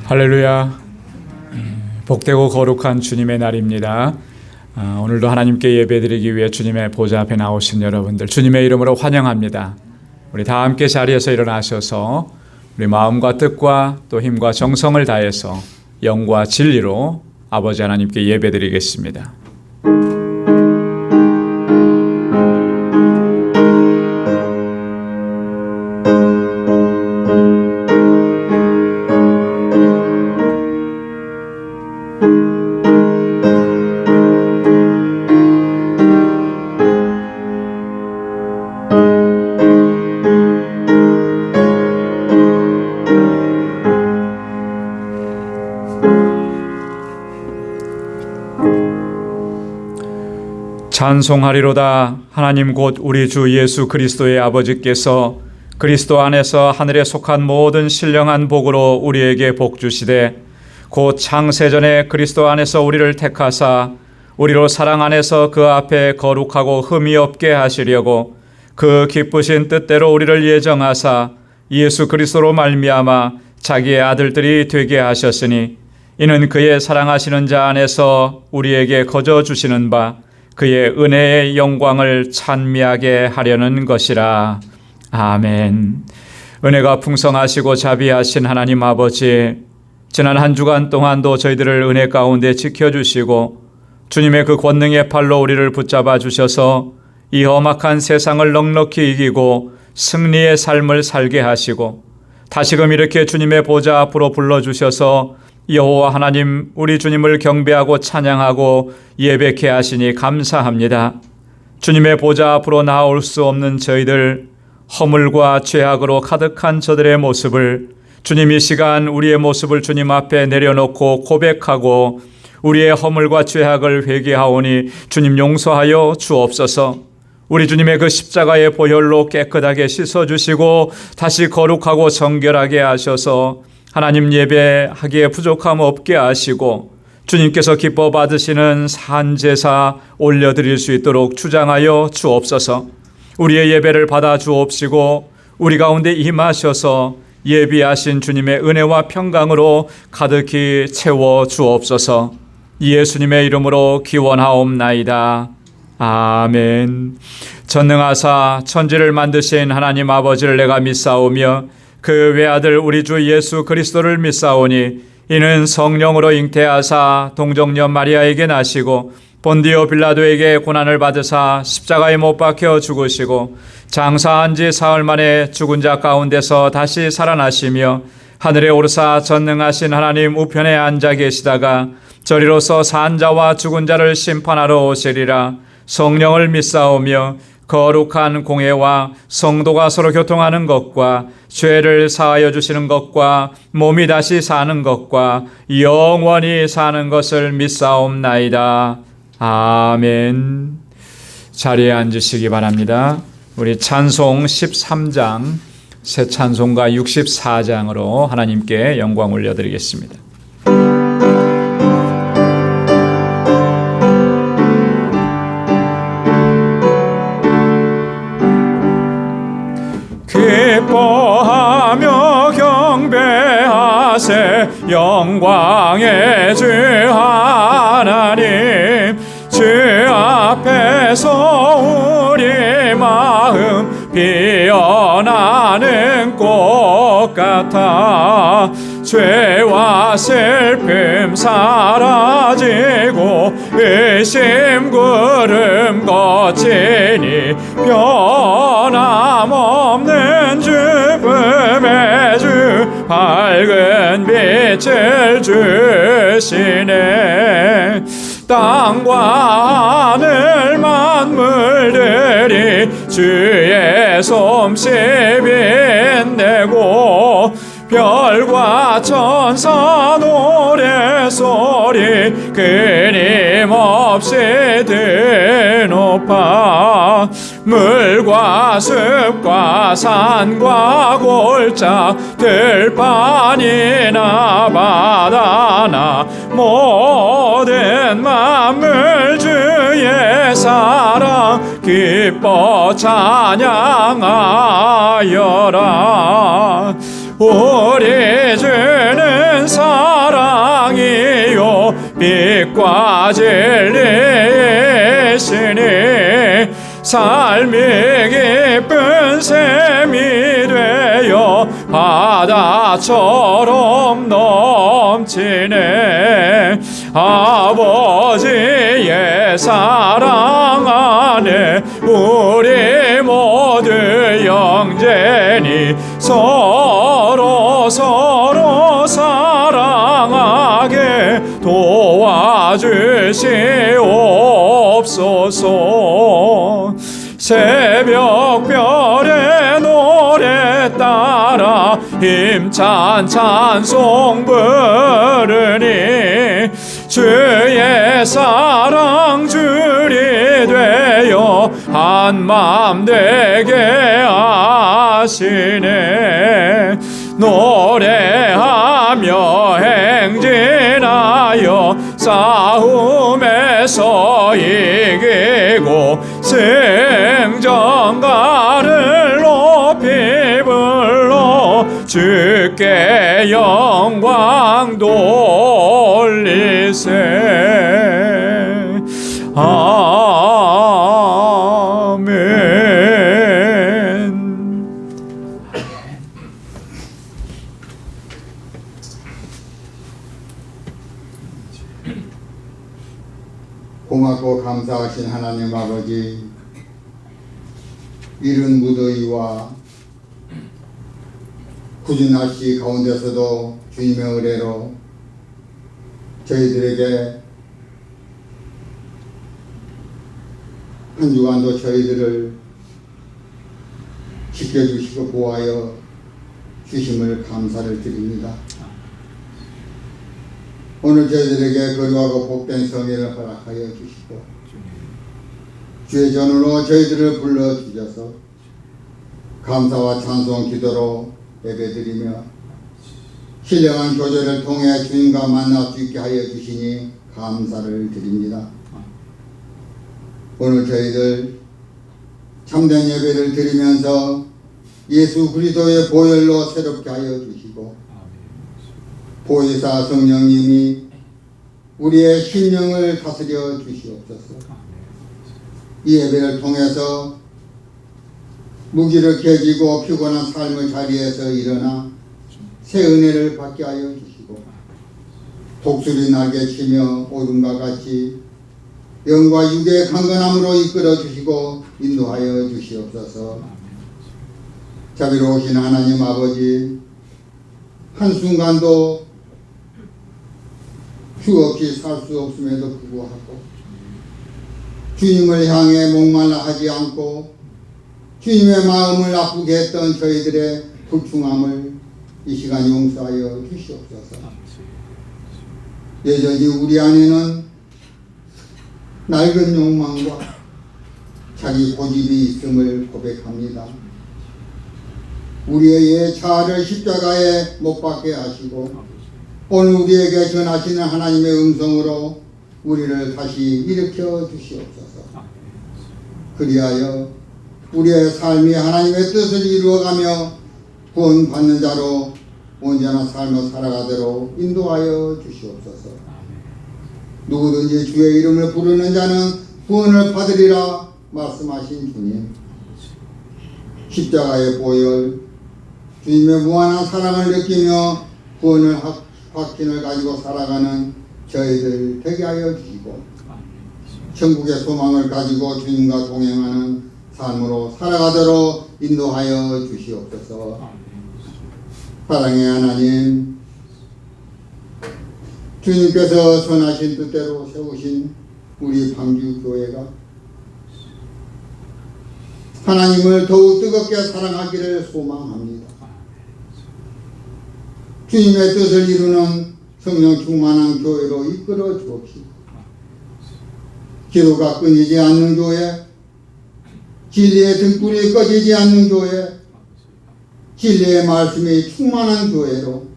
할렐루야. 복되고 거룩한 주님의 날입니다. 오늘도 하나님께 예배드리기 위해 주님의 보좌 앞에 나오신 여러분들 주님의 이름으로 환영합니다. 우리 다 함께 자리에서 일어나셔서 우리 마음과 뜻과 또 힘과 정성을 다해서 영과 진리로 아버지 하나님께 예배드리겠습니다. 찬송하리로다. 하나님 곧 우리 주 예수 그리스도의 아버지께서 그리스도 안에서 하늘에 속한 모든 신령한 복으로 우리에게 복 주시되 곧 창세전에 그리스도 안에서 우리를 택하사 우리로 사랑 안에서 그 앞에 거룩하고 흠이 없게 하시려고 그 기쁘신 뜻대로 우리를 예정하사 예수 그리스도로 말미암아 자기의 아들들이 되게 하셨으니 이는 그의 사랑하시는 자 안에서 우리에게 거저 주시는 바 그의 은혜의 영광을 찬미하게 하려는 것이라. 아멘. 은혜가 풍성하시고 자비하신 하나님 아버지, 지난 한 주간 동안도 저희들을 은혜 가운데 지켜주시고 주님의 그 권능의 팔로 우리를 붙잡아 주셔서 이 험악한 세상을 넉넉히 이기고 승리의 삶을 살게 하시고 다시금 이렇게 주님의 보좌 앞으로 불러주셔서 여호와 하나님 우리 주님을 경배하고 찬양하고 예배케 하시니 감사합니다. 주님의 보좌 앞으로 나올 수 없는 저희들, 허물과 죄악으로 가득한 저들의 모습을 주님 이 시간 우리의 모습을 주님 앞에 내려놓고 고백하고 우리의 허물과 죄악을 회개하오니 주님 용서하여 주옵소서. 우리 주님의 그 십자가의 보혈로 깨끗하게 씻어주시고 다시 거룩하고 정결하게 하셔서 하나님 예배하기에 부족함 없게 하시고 주님께서 기뻐 받으시는 산제사 올려드릴 수 있도록 주장하여 주옵소서. 우리의 예배를 받아 주옵시고 우리 가운데 임하셔서 예비하신 주님의 은혜와 평강으로 가득히 채워 주옵소서. 예수님의 이름으로 기원하옵나이다. 아멘. 전능하사 천지를 만드신 하나님 아버지를 내가 믿사오며 그 외아들 우리 주 예수 그리스도를 믿사오니 이는 성령으로 잉태하사 동정녀 마리아에게 나시고 본디오 빌라도에게 고난을 받으사 십자가에 못 박혀 죽으시고 장사한 지 사흘 만에 죽은 자 가운데서 다시 살아나시며 하늘에 오르사 전능하신 하나님 우편에 앉아 계시다가 저리로서 산 자와 죽은 자를 심판하러 오시리라. 성령을 믿사오며 거룩한 공회와 성도가 서로 교통하는 것과 죄를 사하여 주시는 것과 몸이 다시 사는 것과 영원히 사는 것을 믿사옵나이다. 아멘. 자리에 앉으시기 바랍니다. 우리 찬송 13장, 새 찬송가 64장으로 하나님께 영광 올려드리겠습니다. 기뻐하며 경배하세 영광의 주 하나님. 주 앞에서 우리 마음 피어나는 꽃 같아 죄와 슬픔 사라지고 의심 구름 거치니 변함없는 주품의 주 밝은 빛을 주시네. 땅과 하늘 만물들이 주의 솜씨 빛내고 별과 천사 노래소리 끊임없이 드높아 물과 숲과 산과 골짜 들판이나 바다나 모든 만물 주의 사랑 기뻐 찬양하여라. 우리 주는 사랑이요 빛과 진리이시니 삶이 기쁜 샘이 되어 바다처럼 넘치네. 아버지의 사랑 안에 우리 모두 형제니 서로 사랑하게 도와주시옵소서. 새벽별의 노래 따라 힘찬 찬송 부르니 주의 사랑 줄이 되어 한맘 되게 하시네. 노래하며 행진하여 싸움에서 이기고 승전가를 높이 불러 주께 영광 돌리세. 아멘. 고맙고 감사하신 하나님 아버지, 이른 무더위와 굳은 날씨 가운데서도 주님의 은혜로 저희들에게 한 주간도 저희들을 지켜주시고 보호하여 주심을 감사를 드립니다. 오늘 저희들에게 거룩하고 복된 성회를 허락하여 주시고 주의 전으로 저희들을 불러주셔서 감사와 찬송 기도로 예배드리며 신령한 교제를 통해 주님과 만날 수 있게 하여 주시니 감사를 드립니다. 오늘 저희들 참된 예배를 드리면서 예수 그리스도의 보혈로 새롭게 하여 주시고 보혜사 성령님이 우리의 심령을 다스려 주시옵소서. 이 예배를 통해서 무기력해지고 피곤한 삶의 자리에서 일어나 새 은혜를 받게 하여 주시고 독수리 날개 치며 오름과 같이 영과 육의 강건함으로 이끌어 주시고 인도하여 주시옵소서. 자비로우신 하나님 아버지, 한순간도 휴 없이 살 수 없음에도 불구하고 주님을 향해 목말라 하지 않고 주님의 마음을 아프게 했던 저희들의 불충함을 이 시간 용서하여 주시옵소서. 여전히 우리 안에는 낡은 욕망과 자기 고집이 있음을 고백합니다. 우리의 옛 자아를 십자가에 못 박게 하시고 오늘 우리에게 전하시는 하나님의 음성으로 우리를 다시 일으켜 주시옵소서. 그리하여 우리의 삶이 하나님의 뜻을 이루어가며 구원받는 자로 온전한 삶을 살아가도록 인도하여 주시옵소서. 누구든지 주의 이름을 부르는 자는 구원을 받으리라 말씀하신 주님, 십자가의 보혈, 주님의 무한한 사랑을 느끼며 구원을 확신을 가지고 살아가는 저희들 되게 하여 주시고 천국의 소망을 가지고 주님과 동행하는 삶으로 살아가도록 인도하여 주시옵소서. 사랑의 하나님, 주님께서 선하신 뜻대로 세우신 우리 방주교회가 하나님을 더욱 뜨겁게 사랑하기를 소망합니다. 주님의 뜻을 이루는 성령 충만한 교회로 이끌어 주옵시고 기도가 끊이지 않는 교회, 진리의 등불이 꺼지지 않는 교회, 진리의 말씀이 충만한 교회로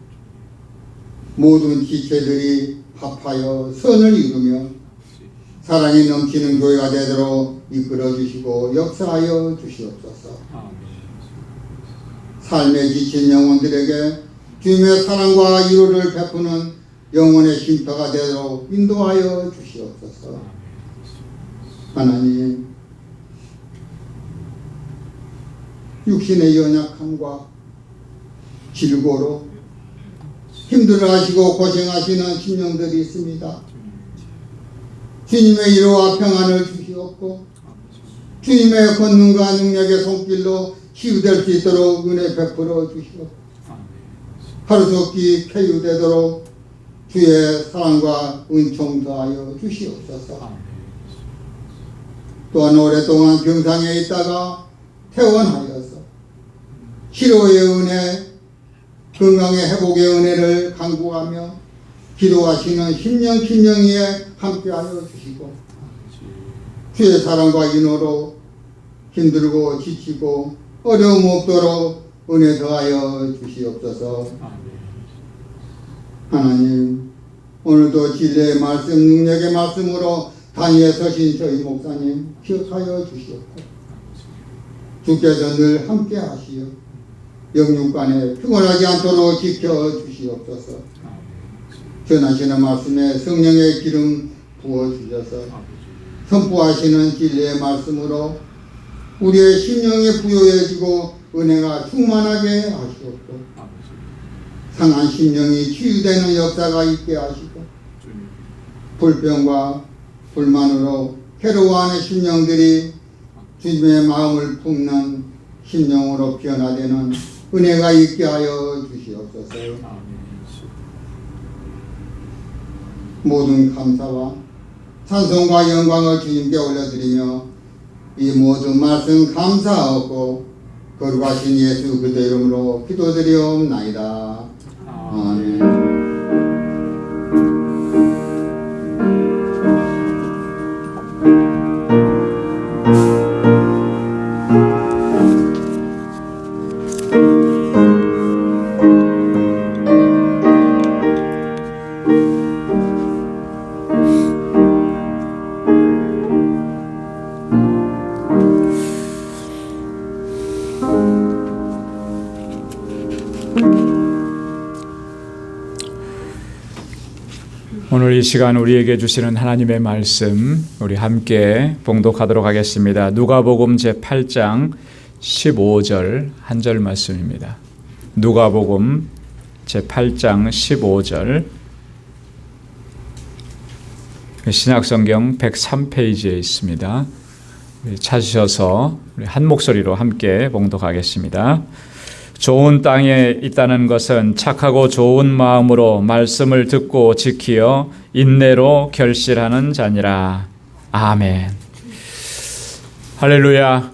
모든 지체들이 합하여 선을 이루며 사랑이 넘치는 교회가 되도록 이끌어 주시고 역사하여 주시옵소서. 삶에 지친 영혼들에게 주님의 사랑과 위로를 베푸는 영혼의 쉼터가 되도록 인도하여 주시옵소서. 하나님, 육신의 연약함과 질고로 힘들어하시고 고생하시는 심령들이 있습니다. 주님의 위로와 평안을 주시옵고 주님의 권능과 능력의 손길로 치유될 수 있도록 은혜 베풀어 주시옵고 하루속히 쾌유되도록 주의 사랑과 은총 더하여 주시옵소서. 또한 오랫동안 병상에 있다가 퇴원하여서 치료의 은혜, 건강의 회복의 은혜를 간구하며 기도하시는 심령에 함께하여 주시고 주의 사랑과 인호로 힘들고 지치고 어려움 없도록 은혜 더하여 주시옵소서. 하나님, 오늘도 진리의 말씀, 능력의 말씀으로 단위에 서신 저희 목사님 기억하여 주시옵고 주께서 늘 함께 하시어 영육간에 피곤하지 않도록 지켜주시옵소서. 전하시는 말씀에 성령의 기름 부어주셔서 선포하시는 진리의 말씀으로 우리의 심령이 부요해지고 은혜가 충만하게 하시옵고 상한 심령이 치유되는 역사가 있게 하시고 불평과 불만으로 괴로워하는 심령들이 주님의 마음을 품는 심령으로 변화되는 은혜가 있게 하여 주시옵소서. 모든 감사와 찬송과 영광을 주님께 올려드리며 이 모든 말씀 감사하고 거룩하신 예수 그리스도의 이름으로 기도드리옵나이다. 아멘. 오늘 이 시간 우리에게 주시는 하나님의 말씀 우리 함께 봉독하도록 하겠습니다. 누가복음 제8장 15절 한 절 말씀입니다. 누가복음 제8장 15절 신약성경 103페이지에 있습니다. 찾으셔서 우리 한 목소리로 함께 봉독하겠습니다. 좋은 땅에 있다는 것은 착하고 좋은 마음으로 말씀을 듣고 지키어 인내로 결실하는 자니라. 아멘. 할렐루야.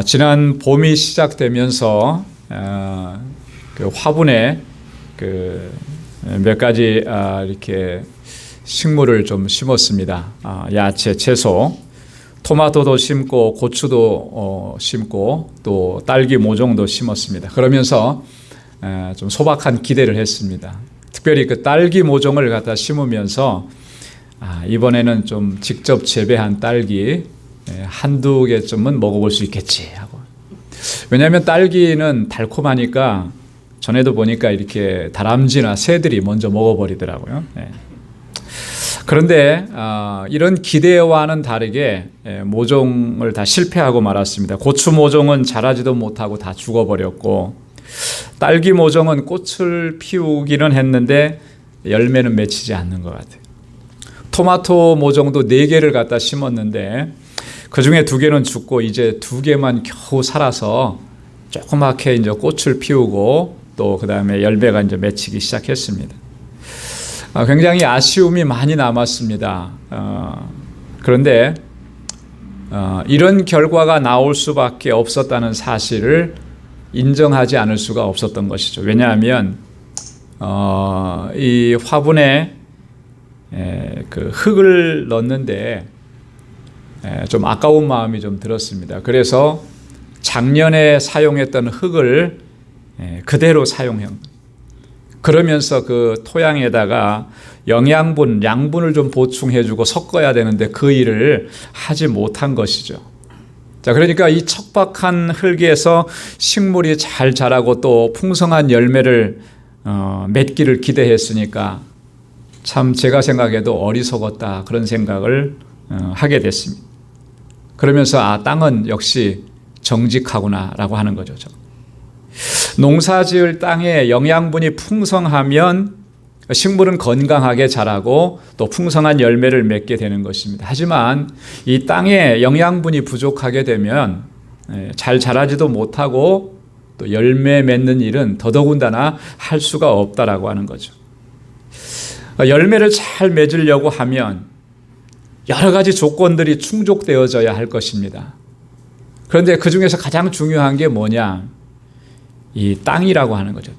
지난 봄이 시작되면서 그 화분에 몇 가지 이렇게 식물을 좀 심었습니다. 야채, 채소. 토마토도 심고 고추도 심고 또 딸기 모종도 심었습니다. 그러면서 좀 소박한 기대를 했습니다. 특별히 그 딸기 모종을 갖다 심으면서 이번에는 좀 직접 재배한 딸기 한두 개쯤은 먹어볼 수 있겠지 하고. 왜냐하면 딸기는 달콤하니까 전에도 보니까 이렇게 다람쥐나 새들이 먼저 먹어버리더라고요. 그런데 이런 기대와는 다르게 모종을 다 실패하고 말았습니다. 고추 모종은 자라지도 못하고 다 죽어버렸고 딸기 모종은 꽃을 피우기는 했는데 열매는 맺히지 않는 것 같아요. 토마토 모종도 4개를 갖다 심었는데 그중에 2개는 죽고 이제 2개만 겨우 살아서 조그맣게 이제 꽃을 피우고 또 그 다음에 열매가 이제 맺히기 시작했습니다. 굉장히 아쉬움이 많이 남았습니다. 그런데 이런 결과가 나올 수밖에 없었다는 사실을 인정하지 않을 수가 없었던 것이죠. 왜냐하면 이 화분에 그 흙을 넣는데 좀 아까운 마음이 좀 들었습니다. 그래서 작년에 사용했던 흙을 그대로 사용한 그러면서 그 토양에다가 영양분, 양분을 좀 보충해주고 섞어야 되는데 그 일을 하지 못한 것이죠. 자, 그러니까 이 척박한 흙에서 식물이 잘 자라고 또 풍성한 열매를 맺기를 기대했으니까 참 제가 생각해도 어리석었다 그런 생각을 하게 됐습니다. 그러면서 땅은 역시 정직하구나라고 하는 거죠. 농사지을 땅에 영양분이 풍성하면 식물은 건강하게 자라고 또 풍성한 열매를 맺게 되는 것입니다. 하지만 이 땅에 영양분이 부족하게 되면 잘 자라지도 못하고 또 열매 맺는 일은 더더군다나 할 수가 없다라고 하는 거죠. 열매를 잘 맺으려고 하면 여러 가지 조건들이 충족되어져야 할 것입니다. 그런데 그 중에서 가장 중요한 게 뭐냐? 이 땅이라고 하는 거죠.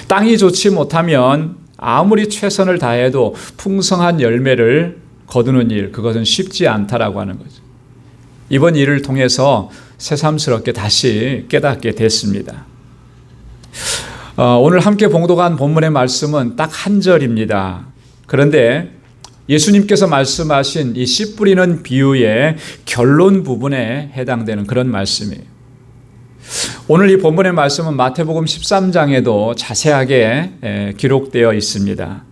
땅이 좋지 못하면 아무리 최선을 다해도 풍성한 열매를 거두는 일, 그것은 쉽지 않다라고 하는 거죠. 이번 일을 통해서 새삼스럽게 다시 깨닫게 됐습니다. 오늘 함께 봉독한 본문의 말씀은 딱 한 절입니다. 그런데 예수님께서 말씀하신 이 씨 뿌리는 비유의 결론 부분에 해당되는 그런 말씀이에요. 오늘 이 본문의 말씀은 마태복음 13장에도 자세하게 기록되어 있습니다.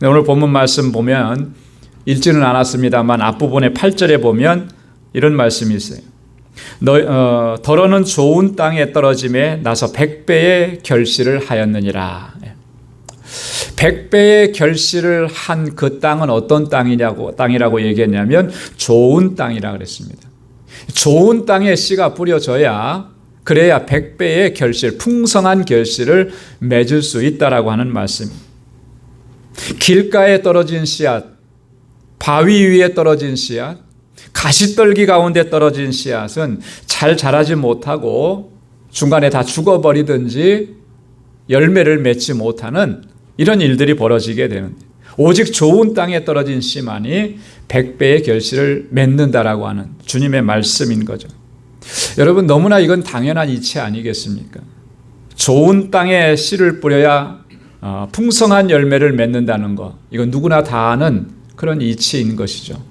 오늘 본문 말씀 보면 읽지는 않았습니다만 앞부분의 8절에 보면 이런 말씀이 있어요. 더러는 좋은 땅에 떨어짐에 나서 100배의 결실을 하였느니라. 100배의 결실을 한 그 땅은 어떤 땅이라고 얘기했냐면 좋은 땅이라 그랬습니다. 좋은 땅에 씨가 뿌려져야 그래야 100배의 결실, 풍성한 결실을 맺을 수 있다라고 하는 말씀입니다. 길가에 떨어진 씨앗, 바위 위에 떨어진 씨앗, 가시떨기 가운데 떨어진 씨앗은 잘 자라지 못하고 중간에 다 죽어버리든지 열매를 맺지 못하는 이런 일들이 벌어지게 되는데 오직 좋은 땅에 떨어진 씨만이 100배의 결실을 맺는다라고 하는 주님의 말씀인 거죠. 여러분, 너무나 이건 당연한 이치 아니겠습니까? 좋은 땅에 씨를 뿌려야 풍성한 열매를 맺는다는 것, 이건 누구나 다 아는 그런 이치인 것이죠.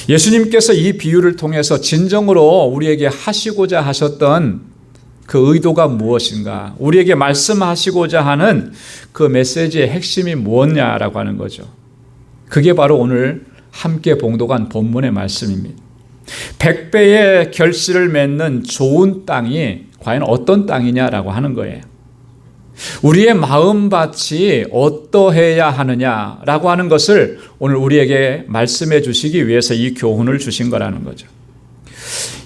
예수님께서 이 비유를 통해서 진정으로 우리에게 하시고자 하셨던 그 의도가 무엇인가, 우리에게 말씀하시고자 하는 그 메시지의 핵심이 무엇냐라고 하는 거죠. 그게 바로 오늘 함께 봉독한 본문의 말씀입니다. 100배의 결실을 맺는 좋은 땅이 과연 어떤 땅이냐라고 하는 거예요. 우리의 마음밭이 어떠해야 하느냐라고 하는 것을 오늘 우리에게 말씀해 주시기 위해서 이 교훈을 주신 거라는 거죠.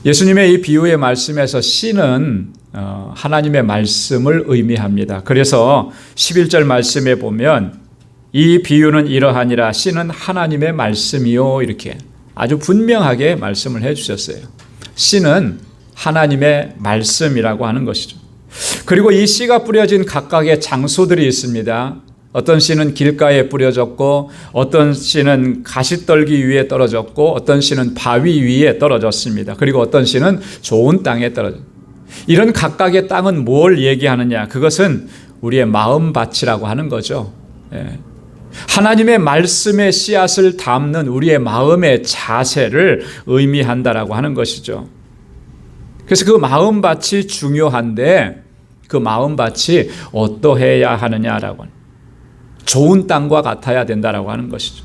예수님의 이 비유의 말씀에서 씨는 하나님의 말씀을 의미합니다. 그래서 11절 말씀에 보면 이 비유는 이러하니라, 씨는 하나님의 말씀이요, 이렇게 아주 분명하게 말씀을 해주셨어요. 씨는 하나님의 말씀이라고 하는 것이죠. 그리고 이 씨가 뿌려진 각각의 장소들이 있습니다. 어떤 씨는 길가에 뿌려졌고, 어떤 씨는 가시떨기 위에 떨어졌고, 어떤 씨는 바위 위에 떨어졌습니다. 그리고 어떤 씨는 좋은 땅에 떨어졌습니다. 이런 각각의 땅은 뭘 얘기하느냐? 그것은 우리의 마음밭이라고 하는 거죠. 하나님의 말씀의 씨앗을 담는 우리의 마음의 자세를 의미한다라고 하는 것이죠. 그래서 그 마음밭이 중요한데 그 마음밭이 어떠해야 하느냐라고 하는, 좋은 땅과 같아야 된다라고 하는 것이죠.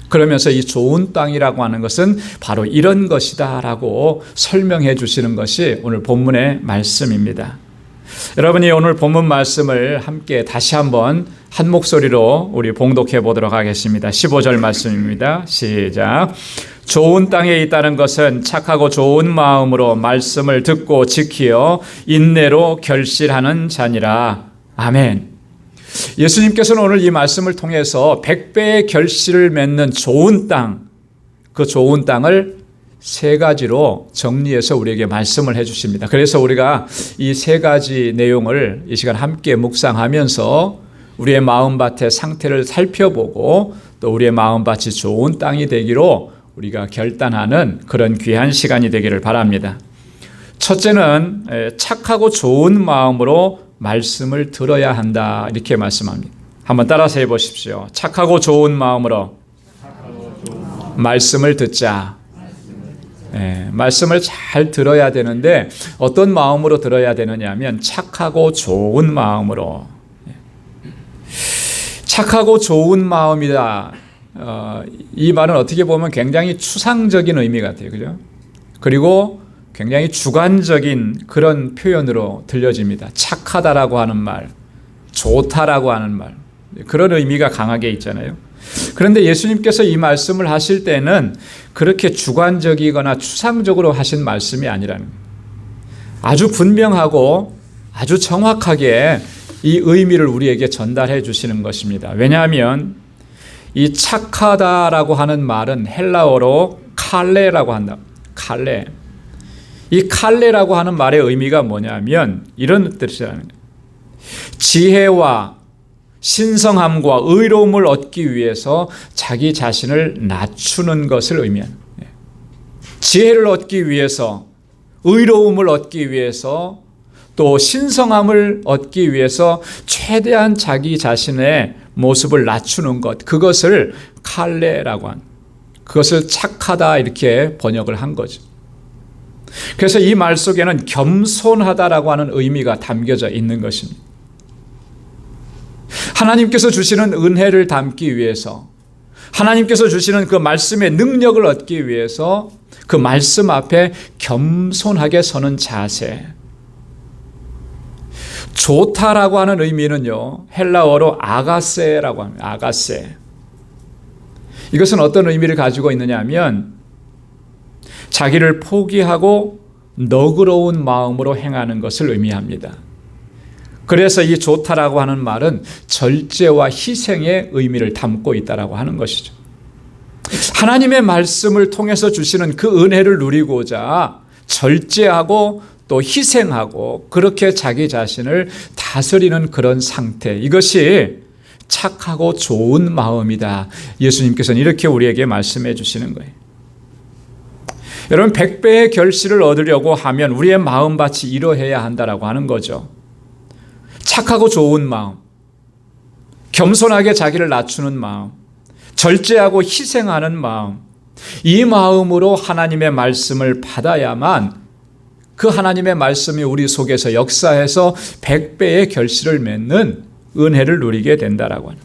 그러면서 이 좋은 땅이라고 하는 것은 바로 이런 것이다라고 설명해 주시는 것이 오늘 본문의 말씀입니다. 여러분이 오늘 본문 말씀을 함께 다시 한번 한 목소리로 우리 봉독해 보도록 하겠습니다. 15절 말씀입니다. 시작. 좋은 땅에 있다는 것은 착하고 좋은 마음으로 말씀을 듣고 지키어 인내로 결실하는 자니라. 아멘. 예수님께서는 오늘 이 말씀을 통해서 100배의 결실을 맺는 좋은 땅, 그 좋은 땅을 세 가지로 정리해서 우리에게 말씀을 해 주십니다. 그래서 우리가 이 세 가지 내용을 이 시간 함께 묵상하면서 우리의 마음밭의 상태를 살펴보고 또 우리의 마음밭이 좋은 땅이 되기로 우리가 결단하는 그런 귀한 시간이 되기를 바랍니다. 첫째는 착하고 좋은 마음으로 말씀을 들어야 한다, 이렇게 말씀합니다. 한번 따라서 해보십시오. 착하고 좋은 마음으로 말씀을 듣자. 말씀을 잘 들어야 되는데 어떤 마음으로 들어야 되느냐 하면 착하고 좋은 마음으로. 착하고 좋은 마음이다. 이 말은 어떻게 보면 굉장히 추상적인 의미 같아요. 그죠? 그리고 굉장히 주관적인 그런 표현으로 들려집니다. 착하다라고 하는 말, 좋다라고 하는 말, 그런 의미가 강하게 있잖아요. 그런데 예수님께서 이 말씀을 하실 때는 그렇게 주관적이거나 추상적으로 하신 말씀이 아니라는 거예요. 아주 분명하고 아주 정확하게 이 의미를 우리에게 전달해 주시는 것입니다. 왜냐하면 이 착하다라고 하는 말은 헬라어로 칼레라고 한다. 칼레. 이 칼레라고 하는 말의 의미가 뭐냐면 이런 뜻이라는 거예요. 지혜와 신성함과 의로움을 얻기 위해서 자기 자신을 낮추는 것을 의미하는 거예요. 지혜를 얻기 위해서, 의로움을 얻기 위해서, 또 신성함을 얻기 위해서 최대한 자기 자신의 모습을 낮추는 것, 그것을 칼레라고 한, 그것을 착하다 이렇게 번역을 한 거죠. 그래서 이 말 속에는 겸손하다라고 하는 의미가 담겨져 있는 것입니다. 하나님께서 주시는 은혜를 담기 위해서, 하나님께서 주시는 그 말씀의 능력을 얻기 위해서 그 말씀 앞에 겸손하게 서는 자세. 좋다라고 하는 의미는요, 헬라어로 아가세라고 합니다. 아가세. 이것은 어떤 의미를 가지고 있느냐 하면 자기를 포기하고 너그러운 마음으로 행하는 것을 의미합니다. 그래서 이 좋다라고 하는 말은 절제와 희생의 의미를 담고 있다라고 하는 것이죠. 하나님의 말씀을 통해서 주시는 그 은혜를 누리고자 절제하고 또 희생하고 그렇게 자기 자신을 다스리는 그런 상태, 이것이 착하고 좋은 마음이다. 예수님께서는 이렇게 우리에게 말씀해 주시는 거예요. 여러분, 100배의 결실을 얻으려고 하면 우리의 마음밭이 이러해야 한다라고 하는 거죠. 착하고 좋은 마음, 겸손하게 자기를 낮추는 마음, 절제하고 희생하는 마음, 이 마음으로 하나님의 말씀을 받아야만 그 하나님의 말씀이 우리 속에서 역사해서 100배의 결실을 맺는 은혜를 누리게 된다라고 하는.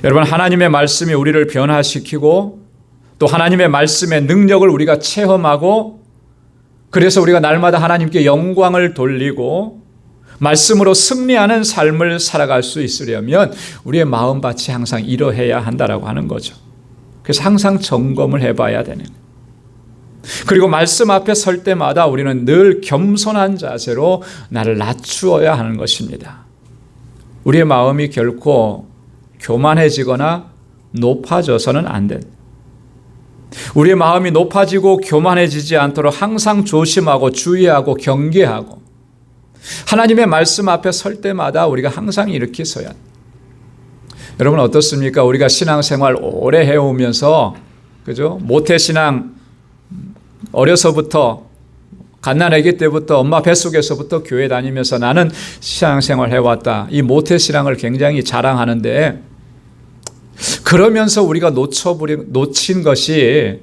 여러분, 하나님의 말씀이 우리를 변화시키고 또 하나님의 말씀의 능력을 우리가 체험하고 그래서 우리가 날마다 하나님께 영광을 돌리고 말씀으로 승리하는 삶을 살아갈 수 있으려면 우리의 마음밭이 항상 이러해야 한다라고 하는 거죠. 그래서 항상 점검을 해봐야 되는 거예요. 그리고 말씀 앞에 설 때마다 우리는 늘 겸손한 자세로 나를 낮추어야 하는 것입니다. 우리의 마음이 결코 교만해지거나 높아져서는 안 된다. 우리의 마음이 높아지고 교만해지지 않도록 항상 조심하고 주의하고 경계하고 하나님의 말씀 앞에 설 때마다 우리가 항상 이렇게 서야 합니다. 여러분 어떻습니까? 우리가 신앙생활 오래 해오면서, 그죠? 모태신앙 어려서부터 갓난아기 때부터 엄마 뱃속에서부터 교회 다니면서 나는 신앙생활 해왔다. 이 모태신앙을 굉장히 자랑하는데 그러면서 우리가 놓친 것이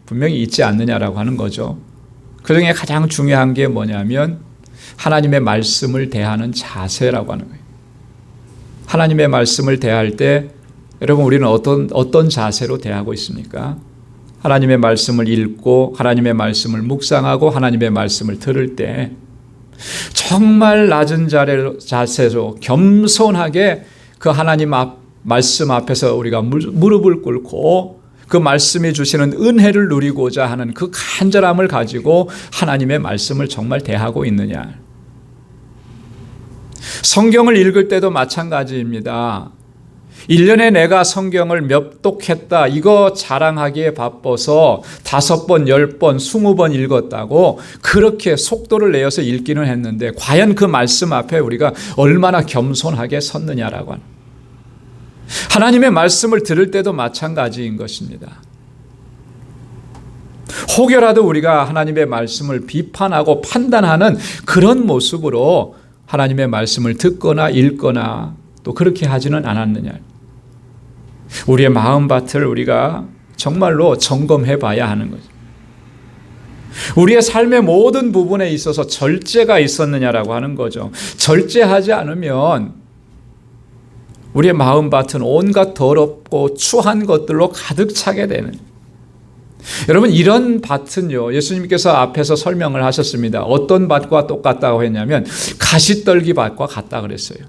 분명히 있지 않느냐라고 하는 거죠. 그중에 가장 중요한 게 뭐냐면 하나님의 말씀을 대하는 자세라고 하는 거예요. 하나님의 말씀을 대할 때 여러분 우리는 어떤 자세로 대하고 있습니까? 하나님의 말씀을 읽고 하나님의 말씀을 묵상하고 하나님의 말씀을 들을 때 정말 낮은 자세로 겸손하게 그 하나님 말씀 앞에서 우리가 무릎을 꿇고 그 말씀이 주시는 은혜를 누리고자 하는 그 간절함을 가지고 하나님의 말씀을 정말 대하고 있느냐. 성경을 읽을 때도 마찬가지입니다. 1년에 내가 성경을 몇 독했다 이거 자랑하기에 바빠서 5번, 10번, 20번 읽었다고 그렇게 속도를 내어서 읽기는 했는데 과연 그 말씀 앞에 우리가 얼마나 겸손하게 섰느냐라고 하는. 하나님의 말씀을 들을 때도 마찬가지인 것입니다. 혹여라도 우리가 하나님의 말씀을 비판하고 판단하는 그런 모습으로 하나님의 말씀을 듣거나 읽거나 또 그렇게 하지는 않았느냐. 우리의 마음밭을 우리가 정말로 점검해 봐야 하는 거죠. 우리의 삶의 모든 부분에 있어서 절제가 있었느냐라고 하는 거죠. 절제하지 않으면 우리의 마음밭은 온갖 더럽고 추한 것들로 가득 차게 되는. 여러분, 이런 밭은요, 예수님께서 앞에서 설명을 하셨습니다. 어떤 밭과 똑같다고 했냐면 가시떨기 밭과 같다 그랬어요.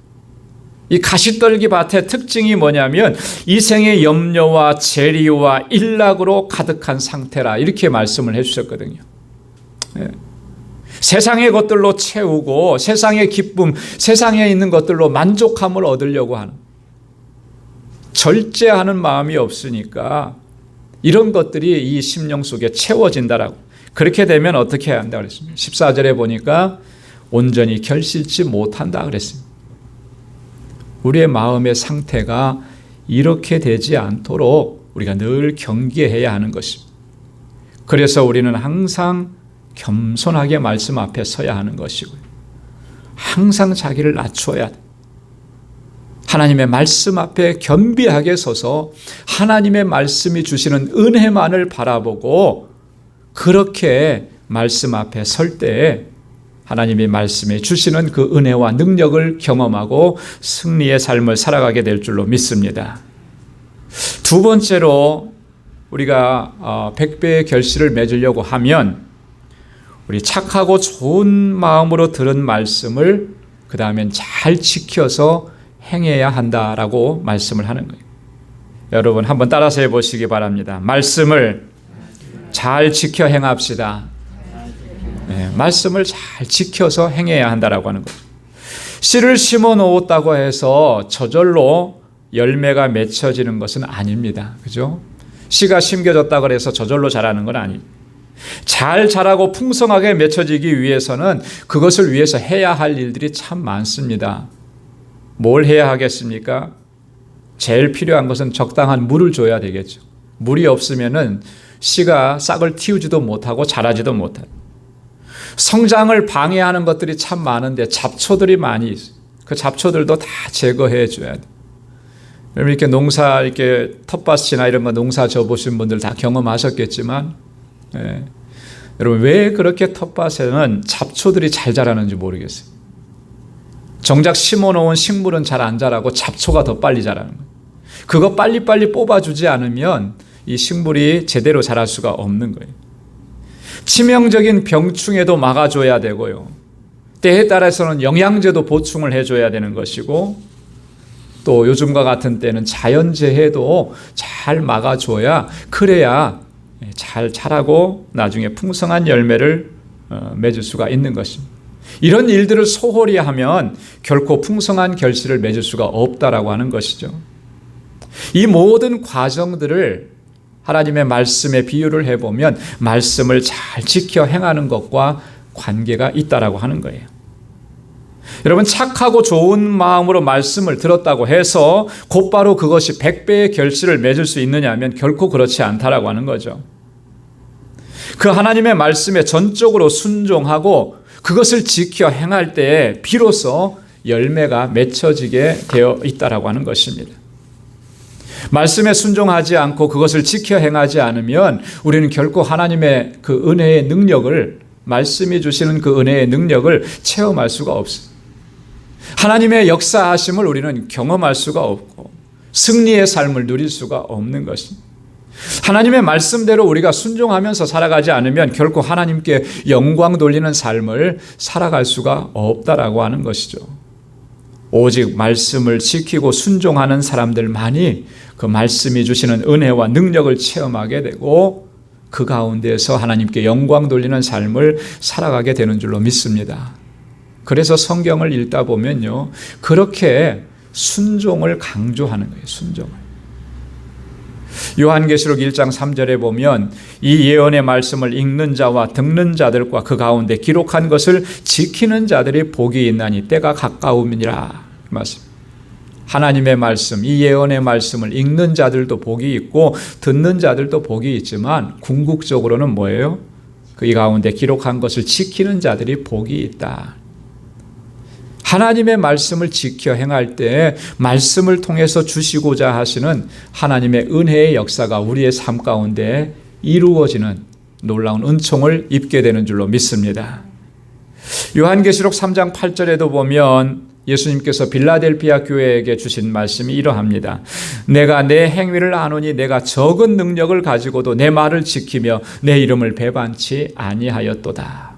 이 가시떨기 밭의 특징이 뭐냐면 이 생의 염려와 재리와 일락으로 가득한 상태라, 이렇게 말씀을 해주셨거든요. 세상의 것들로 채우고 세상의 기쁨, 세상에 있는 것들로 만족함을 얻으려고 하는, 절제하는 마음이 없으니까 이런 것들이 이 심령 속에 채워진다라고. 그렇게 되면 어떻게 해야 한다 그랬습니다. 14절에 보니까 온전히 결실치 못한다 그랬습니다. 우리의 마음의 상태가 이렇게 되지 않도록 우리가 늘 경계해야 하는 것입니다. 그래서 우리는 항상 겸손하게 말씀 앞에 서야 하는 것이고요. 항상 자기를 낮춰야 돼. 하나님의 말씀 앞에 겸비하게 서서 하나님의 말씀이 주시는 은혜만을 바라보고 그렇게 말씀 앞에 설 때에 하나님의 말씀에 주시는 그 은혜와 능력을 경험하고 승리의 삶을 살아가게 될 줄로 믿습니다. 두 번째로 우리가 100배의 결실을 맺으려고 하면 우리 착하고 좋은 마음으로 들은 말씀을 그 다음엔 잘 지켜서 행해야 한다라고 말씀을 하는 거예요. 여러분 한번 따라서 해보시기 바랍니다. 말씀을 잘 지켜 행합시다. 네, 말씀을 잘 지켜서 행해야 한다라고 하는 거죠. 씨를 심어 놓았다고 해서 저절로 열매가 맺혀지는 것은 아닙니다. 그죠? 씨가 심겨졌다고 해서 저절로 자라는 건 아니에요. 잘 자라고 풍성하게 맺혀지기 위해서는 그것을 위해서 해야 할 일들이 참 많습니다. 뭘 해야 하겠습니까? 제일 필요한 것은 적당한 물을 줘야 되겠죠. 물이 없으면은 씨가 싹을 틔우지도 못하고 자라지도 못해요. 성장을 방해하는 것들이 참 많은데 잡초들이 많이 있어요. 그 잡초들도 다 제거해 줘야 돼요. 여러분 이렇게 농사, 이렇게 텃밭이나 이런 거 농사 져보신 분들 다 경험하셨겠지만, 여러분 왜 그렇게 텃밭에는 잡초들이 잘 자라는지 모르겠어요. 정작 심어놓은 식물은 잘 안 자라고 잡초가 더 빨리 자라는 거예요. 그거 빨리빨리 뽑아주지 않으면 이 식물이 제대로 자랄 수가 없는 거예요. 치명적인 병충해도 막아줘야 되고요. 때에 따라서는 영양제도 보충을 해줘야 되는 것이고, 또 요즘과 같은 때는 자연재해도 잘 막아줘야, 그래야 잘 자라고 나중에 풍성한 열매를 맺을 수가 있는 것입니다. 이런 일들을 소홀히 하면 결코 풍성한 결실을 맺을 수가 없다라고 하는 것이죠. 이 모든 과정들을 하나님의 말씀에 비유를 해보면 말씀을 잘 지켜 행하는 것과 관계가 있다라고 하는 거예요. 여러분 착하고 좋은 마음으로 말씀을 들었다고 해서 곧바로 그것이 100배의 결실을 맺을 수 있느냐 하면 결코 그렇지 않다라고 하는 거죠. 그 하나님의 말씀에 전적으로 순종하고 그것을 지켜 행할 때에 비로소 열매가 맺혀지게 되어 있다라고 하는 것입니다. 말씀에 순종하지 않고 그것을 지켜 행하지 않으면 우리는 결코 하나님의 그 은혜의 능력을, 말씀이 주시는 그 은혜의 능력을 체험할 수가 없어요. 하나님의 역사하심을 우리는 경험할 수가 없고 승리의 삶을 누릴 수가 없는 것입니다. 하나님의 말씀대로 우리가 순종하면서 살아가지 않으면 결코 하나님께 영광 돌리는 삶을 살아갈 수가 없다라고 하는 것이죠. 오직 말씀을 지키고 순종하는 사람들만이 그 말씀이 주시는 은혜와 능력을 체험하게 되고 그 가운데서 하나님께 영광 돌리는 삶을 살아가게 되는 줄로 믿습니다. 그래서 성경을 읽다 보면요, 그렇게 순종을 강조하는 거예요. 순종을. 요한계시록 1장 3절에 보면 이 예언의 말씀을 읽는 자와 듣는 자들과 그 가운데 기록한 것을 지키는 자들이 복이 있나니 때가 가까움이니라. 말씀. 하나님의 말씀, 이 예언의 말씀을 읽는 자들도 복이 있고 듣는 자들도 복이 있지만 궁극적으로는 뭐예요? 그 가운데 기록한 것을 지키는 자들이 복이 있다. 하나님의 말씀을 지켜 행할 때 말씀을 통해서 주시고자 하시는 하나님의 은혜의 역사가 우리의 삶 가운데 이루어지는 놀라운 은총을 입게 되는 줄로 믿습니다. 요한계시록 3장 8절에도 보면 예수님께서 빌라델피아 교회에게 주신 말씀이 이러합니다. 내가 내 행위를 아노니 내가 적은 능력을 가지고도 내 말을 지키며 내 이름을 배반치 아니하였도다.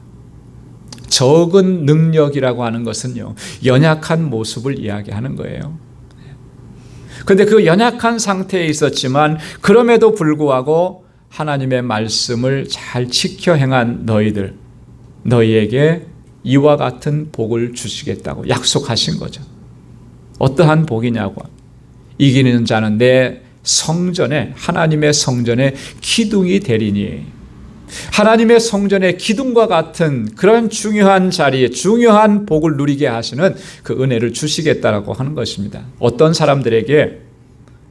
적은 능력이라고 하는 것은요, 연약한 모습을 이야기하는 거예요. 그런데 그 연약한 상태에 있었지만 그럼에도 불구하고 하나님의 말씀을 잘 지켜 행한 너희에게 이와 같은 복을 주시겠다고 약속하신 거죠. 어떠한 복이냐고. 이기는 자는 내 성전에, 하나님의 성전에 기둥이 되리니, 하나님의 성전의 기둥과 같은 그런 중요한 자리에 중요한 복을 누리게 하시는 그 은혜를 주시겠다라고 하는 것입니다. 어떤 사람들에게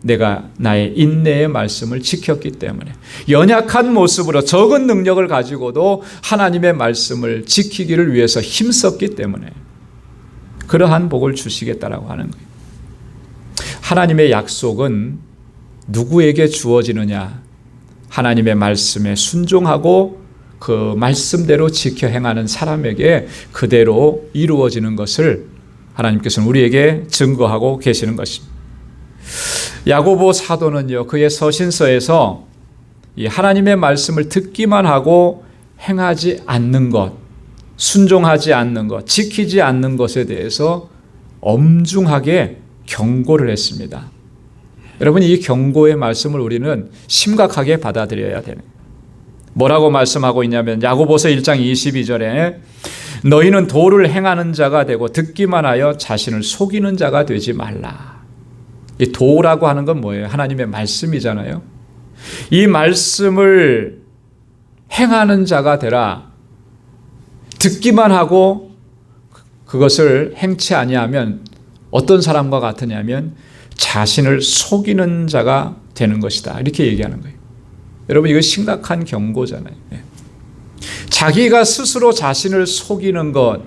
내가 나의 인내의 말씀을 지켰기 때문에, 연약한 모습으로 적은 능력을 가지고도 하나님의 말씀을 지키기를 위해서 힘썼기 때문에 그러한 복을 주시겠다라고 하는 거예요. 하나님의 약속은 누구에게 주어지느냐? 하나님의 말씀에 순종하고 그 말씀대로 지켜 행하는 사람에게 그대로 이루어지는 것을 하나님께서는 우리에게 증거하고 계시는 것입니다. 야고보 사도는요, 그의 서신서에서 이 하나님의 말씀을 듣기만 하고 행하지 않는 것, 순종하지 않는 것, 지키지 않는 것에 대해서 엄중하게 경고를 했습니다. 여러분, 이 경고의 말씀을 우리는 심각하게 받아들여야 되는 거예요. 뭐라고 말씀하고 있냐면 야고보서 1장 22절에 너희는 도를 행하는 자가 되고 듣기만 하여 자신을 속이는 자가 되지 말라. 이 도라고 하는 건 뭐예요? 하나님의 말씀이잖아요. 이 말씀을 행하는 자가 되라. 듣기만 하고 그것을 행치 아니하면 어떤 사람과 같으냐면 자신을 속이는 자가 되는 것이다. 이렇게 얘기하는 거예요. 여러분, 이거 심각한 경고잖아요. 자기가 스스로 자신을 속이는 것,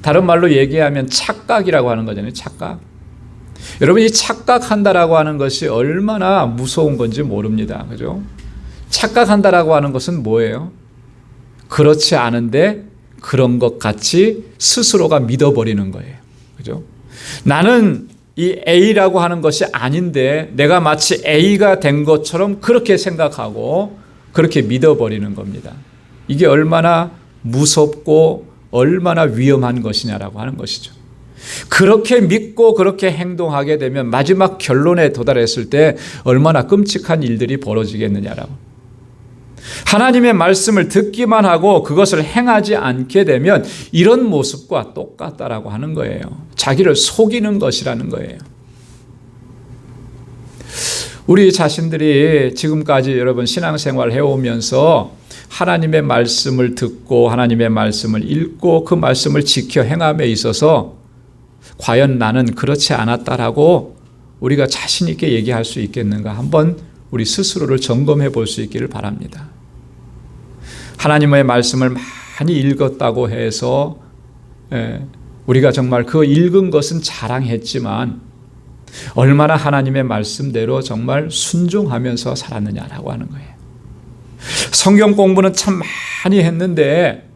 다른 말로 얘기하면 착각이라고 하는 거잖아요. 착각. 여러분, 이 착각한다라고 하는 것이 얼마나 무서운 건지 모릅니다. 그죠? 착각한다라고 하는 것은 뭐예요? 그렇지 않은데 그런 것 같이 스스로가 믿어버리는 거예요. 그죠? 나는 이 A라고 하는 것이 아닌데 내가 마치 A가 된 것처럼 그렇게 생각하고 그렇게 믿어버리는 겁니다. 이게 얼마나 무섭고 얼마나 위험한 것이냐라고 하는 것이죠. 그렇게 믿고 그렇게 행동하게 되면 마지막 결론에 도달했을 때 얼마나 끔찍한 일들이 벌어지겠느냐라고. 하나님의 말씀을 듣기만 하고 그것을 행하지 않게 되면 이런 모습과 똑같다라고 하는 거예요. 자기를 속이는 것이라는 거예요. 우리 자신들이 지금까지 여러분 신앙생활 해오면서 하나님의 말씀을 듣고 하나님의 말씀을 읽고 그 말씀을 지켜 행함에 있어서 과연 나는 그렇지 않았다라고 우리가 자신 있게 얘기할 수 있겠는가? 한번 우리 스스로를 점검해 볼 수 있기를 바랍니다. 하나님의 말씀을 많이 읽었다고 해서 우리가 정말 그 읽은 것은 자랑했지만 얼마나 하나님의 말씀대로 정말 순종하면서 살았느냐라고 하는 거예요. 성경 공부는 참 많이 했는데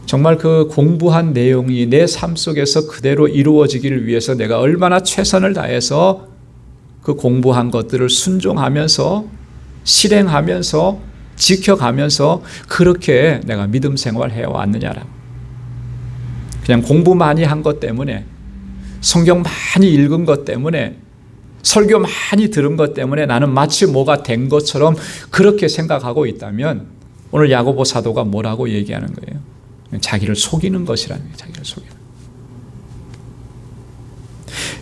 정말 그 공부한 내용이 내 삶 속에서 그대로 이루어지기를 위해서 내가 얼마나 최선을 다해서 그 공부한 것들을 순종하면서 실행하면서 지켜가면서 그렇게 내가 믿음 생활 해왔느냐라고. 그냥 공부 많이 한 것 때문에, 성경 많이 읽은 것 때문에, 설교 많이 들은 것 때문에 나는 마치 뭐가 된 것처럼 그렇게 생각하고 있다면 오늘 야고보 사도가 뭐라고 얘기하는 거예요? 자기를 속이는 것이라는 거예요. 자기를 속이는.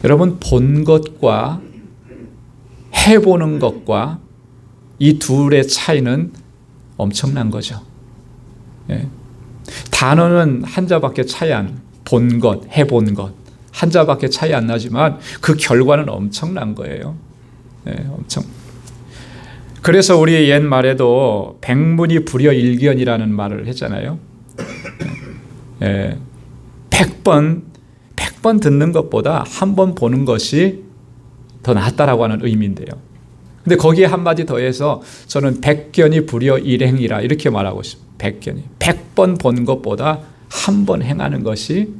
여러분, 본 것과 해보는 것과 이 둘의 차이는 엄청난 거죠. 예. 단어는 한자밖에 차이 안, 본 것, 해본 것, 한자밖에 차이 안 나지만 그 결과는 엄청난 거예요. 예, 엄청. 그래서 우리 옛말에도 백문이 불여일견이라는 말을 했잖아요. 예, 100번 듣는 것보다 한 번 보는 것이 더 낫다라고 하는 의미인데요. 근데 거기에 한마디 더해서 저는 백견이 불여 일행이라 이렇게 말하고 싶습니다. 백견이. 100번 본 것보다 한 번 행하는 것이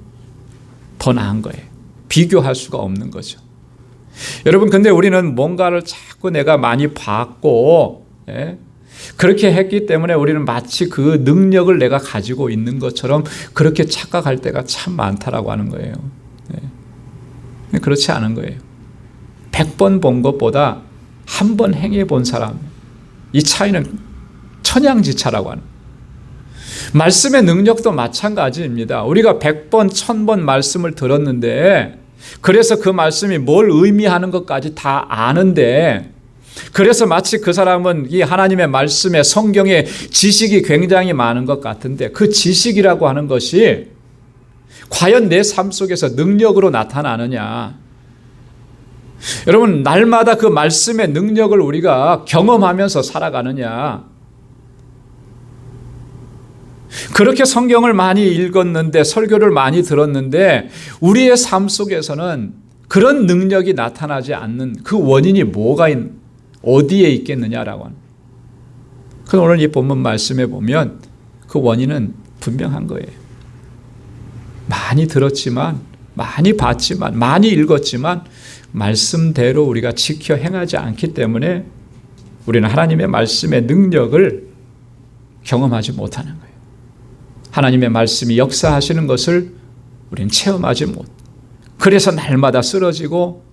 더 나은 거예요. 비교할 수가 없는 거죠. 여러분, 근데 우리는 뭔가를 자꾸 내가 많이 봤고, 그렇게 했기 때문에 우리는 마치 그 능력을 내가 가지고 있는 것처럼 그렇게 착각할 때가 참 많다라고 하는 거예요. 그렇지 않은 거예요. 100번 본 것보다 한 번 행해 본 사람, 이 차이는 천양지차라고 하는 거예요. 말씀의 능력도 마찬가지입니다. 우리가 100번, 1000번 말씀을 들었는데, 그래서 그 말씀이 뭘 의미하는 것까지 다 아는데, 그래서 마치 그 사람은 이 하나님의 말씀에 성경에 지식이 굉장히 많은 것 같은데, 그 지식이라고 하는 것이 과연 내 삶 속에서 능력으로 나타나느냐. 여러분, 날마다 그 말씀의 능력을 우리가 경험하면서 살아가느냐. 그렇게 성경을 많이 읽었는데, 설교를 많이 들었는데 우리의 삶 속에서는 그런 능력이 나타나지 않는 그 원인이 어디에 있겠느냐라고 하는. 그래서 오늘 이 본문 말씀에 보면 그 원인은 분명한 거예요. 많이 들었지만, 많이 봤지만, 많이 읽었지만 말씀대로 우리가 지켜 행하지 않기 때문에 우리는 하나님의 말씀의 능력을 경험하지 못하는 거예요. 하나님의 말씀이 역사하시는 것을 우리는 체험하지 못. 그래서 날마다 쓰러지고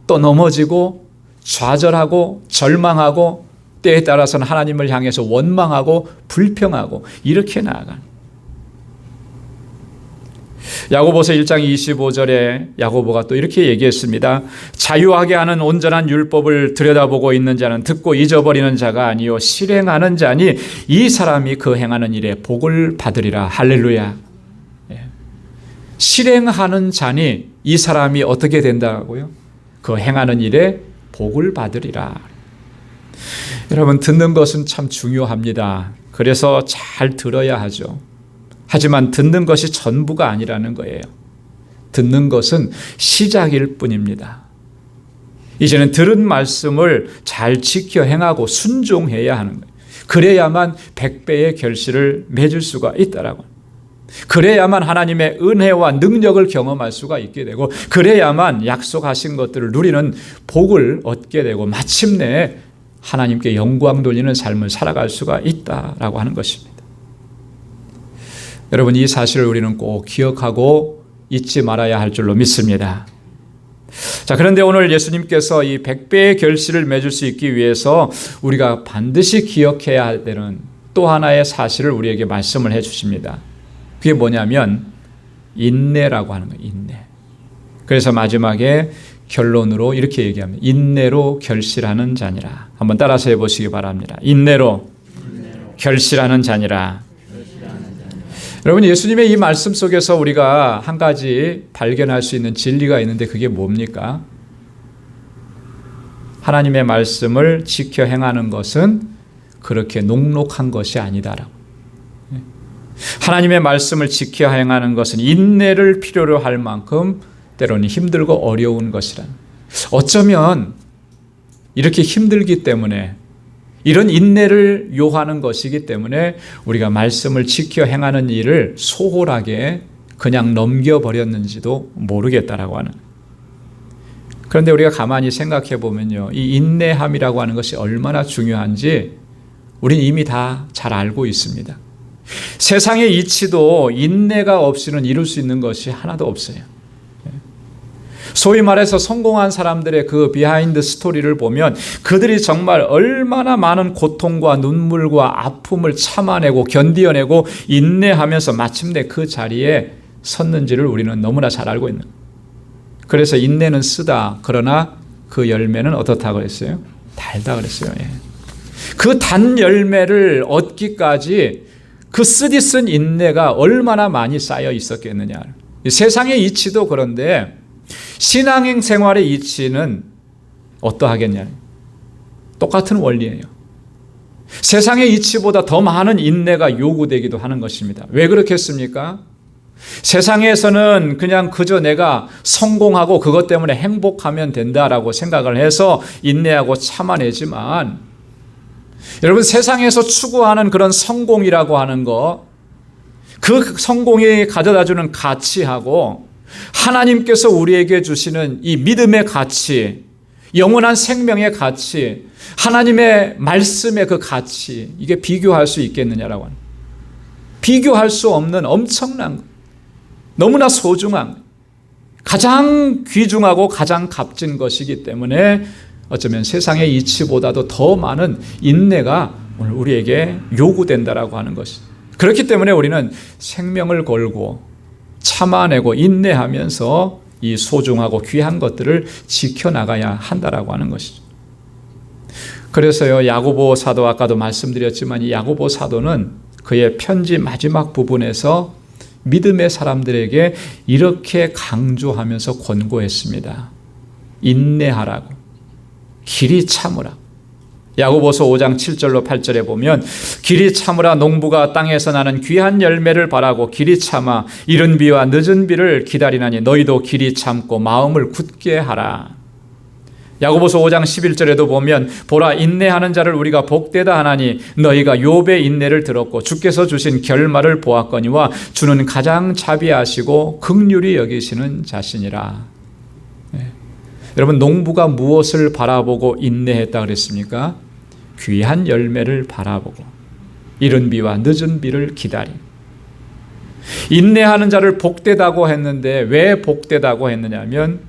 또 넘어지고 좌절하고 절망하고 때에 따라서는 하나님을 향해서 원망하고 불평하고 이렇게 나아가는. 야고보서 1장 25절에 야고보가 또 이렇게 얘기했습니다. 자유하게 하는 온전한 율법을 들여다보고 있는 자는 듣고 잊어버리는 자가 아니요 실행하는 자니 이 사람이 그 행하는 일에 복을 받으리라. 할렐루야. 실행하는 자니 이 사람이 어떻게 된다고요? 그 행하는 일에 복을 받으리라. 여러분, 듣는 것은 참 중요합니다. 그래서 잘 들어야 하죠. 하지만 듣는 것이 전부가 아니라는 거예요. 듣는 것은 시작일 뿐입니다. 이제는 들은 말씀을 잘 지켜 행하고 순종해야 하는 거예요. 그래야만 100배의 결실을 맺을 수가 있다라고. 그래야만 하나님의 은혜와 능력을 경험할 수가 있게 되고, 그래야만 약속하신 것들을 누리는 복을 얻게 되고, 마침내 하나님께 영광 돌리는 삶을 살아갈 수가 있다라고 하는 것입니다. 여러분, 이 사실을 우리는 꼭 기억하고 잊지 말아야 할 줄로 믿습니다. 자, 그런데 오늘 예수님께서 이 100배의 결실을 맺을 수 있기 위해서 우리가 반드시 기억해야 되는 또 하나의 사실을 우리에게 말씀을 해 주십니다. 그게 뭐냐면 인내라고 하는 거예요. 인내. 그래서 마지막에 결론으로 이렇게 얘기합니다. 인내로 결실하는 자니라. 한번 따라서 해보시기 바랍니다. 인내로 결실하는 자니라. 여러분, 예수님의 이 말씀 속에서 우리가 한 가지 발견할 수 있는 진리가 있는데 그게 뭡니까? 하나님의 말씀을 지켜 행하는 것은 그렇게 녹록한 것이 아니다라고. 하나님의 말씀을 지켜 행하는 것은 인내를 필요로 할 만큼 때로는 힘들고 어려운 것이라는. 어쩌면 이렇게 힘들기 때문에, 이런 인내를 요하는 것이기 때문에 우리가 말씀을 지켜 행하는 일을 소홀하게 그냥 넘겨버렸는지도 모르겠다라고 하는. 그런데 우리가 가만히 생각해 보면요, 이 인내함이라고 하는 것이 얼마나 중요한지 우리는 이미 다 잘 알고 있습니다. 세상의 이치도 인내가 없이는 이룰 수 있는 것이 하나도 없어요. 소위 말해서 성공한 사람들의 그 비하인드 스토리를 보면 그들이 정말 얼마나 많은 고통과 눈물과 아픔을 참아내고 견디어내고 인내하면서 마침내 그 자리에 섰는지를 우리는 너무나 잘 알고 있는 거예요. 그래서 인내는 쓰다, 그러나 그 열매는 어떻다고 그랬어요? 달다 그랬어요. 그 단 열매를 얻기까지 그 쓰디쓴 인내가 얼마나 많이 쌓여 있었겠느냐. 세상의 이치도 그런데 신앙행 생활의 이치는 어떠하겠냐? 똑같은 원리예요. 세상의 이치보다 더 많은 인내가 요구되기도 하는 것입니다. 왜 그렇겠습니까? 세상에서는 그냥 그저 내가 성공하고 그것 때문에 행복하면 된다라고 생각을 해서 인내하고 참아내지만, 여러분, 세상에서 추구하는 그런 성공이라고 하는 거, 그 성공이 가져다주는 가치하고 하나님께서 우리에게 주시는 이 믿음의 가치, 영원한 생명의 가치, 하나님의 말씀의 그 가치, 이게 비교할 수 있겠느냐라고 하는, 비교할 수 없는 엄청난 것, 너무나 소중한, 가장 귀중하고 가장 값진 것이기 때문에 어쩌면 세상의 이치보다도 더 많은 인내가 오늘 우리에게 요구된다라고 하는 것이. 그렇기 때문에 우리는 생명을 걸고 참아내고 인내하면서 이 소중하고 귀한 것들을 지켜나가야 한다라고 하는 것이죠. 그래서요, 야고보 사도, 아까도 말씀드렸지만 이 야고보 사도는 그의 편지 마지막 부분에서 믿음의 사람들에게 이렇게 강조하면서 권고했습니다. 인내하라고, 길이 참으라. 야고보서 5장 7절로 8절에 보면, 길이 참으라, 농부가 땅에서 나는 귀한 열매를 바라고 길이 참아 이른 비와 늦은 비를 기다리나니 너희도 길이 참고 마음을 굳게 하라. 야고보서 5장 11절에도 보면, 보라, 인내하는 자를 우리가 복되다 하나니 너희가 욥의 인내를 들었고 주께서 주신 결말을 보았거니와 주는 가장 자비하시고 긍휼히 여기시는 자신이라. 여러분, 농부가 무엇을 바라보고 인내했다 그랬습니까? 귀한 열매를 바라보고 이른 비와 늦은 비를 기다림. 인내하는 자를 복되다고 했는데 왜 복되다고 했느냐면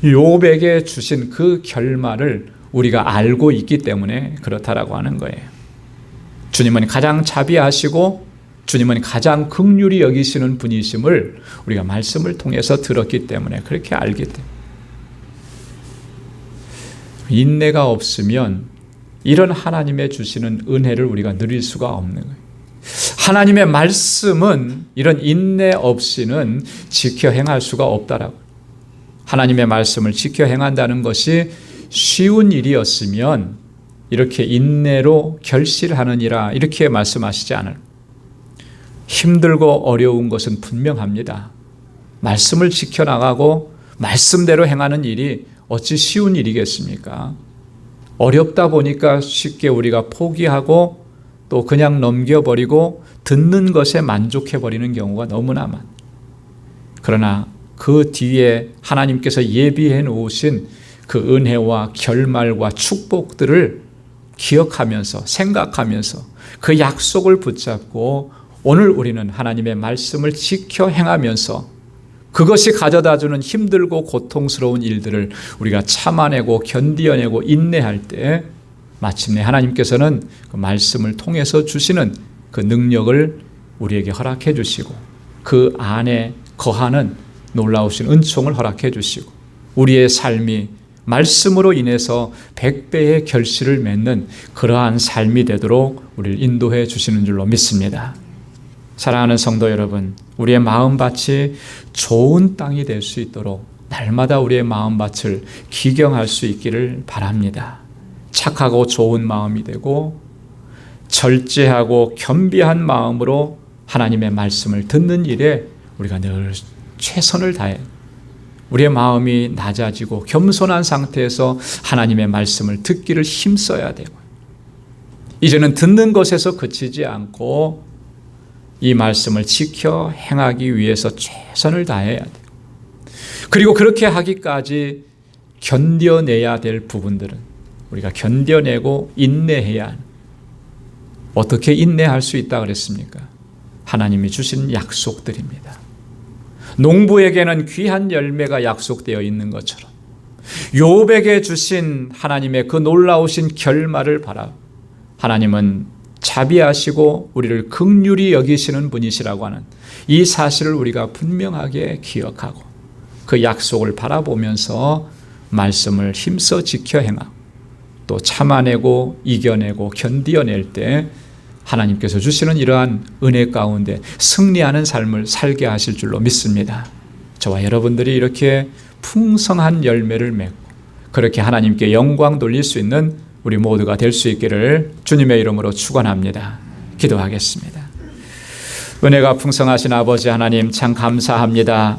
욥에게 주신 그 결말을 우리가 알고 있기 때문에 그렇다라고 하는 거예요. 주님은 가장 자비하시고 주님은 가장 긍휼히 여기시는 분이심을 우리가 말씀을 통해서 들었기 때문에 그렇게 알기 때문에. 인내가 없으면 이런 하나님의 주시는 은혜를 우리가 누릴 수가 없는 거예요. 하나님의 말씀은 이런 인내 없이는 지켜 행할 수가 없다라고. 하나님의 말씀을 지켜 행한다는 것이 쉬운 일이었으면 이렇게 인내로 결실하느니라 이렇게 말씀하시지 않을. 힘들고 어려운 것은 분명합니다. 말씀을 지켜나가고 말씀대로 행하는 일이 어찌 쉬운 일이겠습니까? 어렵다 보니까 쉽게 우리가 포기하고 또 그냥 넘겨버리고 듣는 것에 만족해버리는 경우가 너무나 많아요. 그러나 그 뒤에 하나님께서 예비해 놓으신 그 은혜와 결말과 축복들을 기억하면서 생각하면서 그 약속을 붙잡고 오늘 우리는 하나님의 말씀을 지켜 행하면서 그것이 가져다주는 힘들고 고통스러운 일들을 우리가 참아내고 견디어내고 인내할 때 마침내 하나님께서는 그 말씀을 통해서 주시는 그 능력을 우리에게 허락해 주시고 그 안에 거하는 놀라우신 은총을 허락해 주시고 우리의 삶이 말씀으로 인해서 100배의 결실을 맺는 그러한 삶이 되도록 우리를 인도해 주시는 줄로 믿습니다. 사랑하는 성도 여러분, 우리의 마음밭이 좋은 땅이 될 수 있도록 날마다 우리의 마음밭을 기경할 수 있기를 바랍니다. 착하고 좋은 마음이 되고 절제하고 겸비한 마음으로 하나님의 말씀을 듣는 일에 우리가 늘 최선을 다해 우리의 마음이 낮아지고 겸손한 상태에서 하나님의 말씀을 듣기를 힘써야 되고 이제는 듣는 것에서 그치지 않고 이 말씀을 지켜 행하기 위해서 최선을 다해야 돼요. 그리고 그렇게 하기까지 견뎌내야 될 부분들은 우리가 견뎌내고 인내해야 하는. 어떻게 인내할 수 있다 그랬습니까? 하나님이 주신 약속들입니다. 농부에게는 귀한 열매가 약속되어 있는 것처럼 욥에게 주신 하나님의 그 놀라우신 결말을 바라 하나님은 자비하시고 우리를 긍휼히 여기시는 분이시라고 하는 이 사실을 우리가 분명하게 기억하고 그 약속을 바라보면서 말씀을 힘써 지켜 행하고 또 참아내고 이겨내고 견디어낼 때 하나님께서 주시는 이러한 은혜 가운데 승리하는 삶을 살게 하실 줄로 믿습니다. 저와 여러분들이 이렇게 풍성한 열매를 맺고 그렇게 하나님께 영광 돌릴 수 있는 우리 모두가 될 수 있기를 주님의 이름으로 축원합니다. 기도하겠습니다. 은혜가 풍성하신 아버지 하나님 참 감사합니다.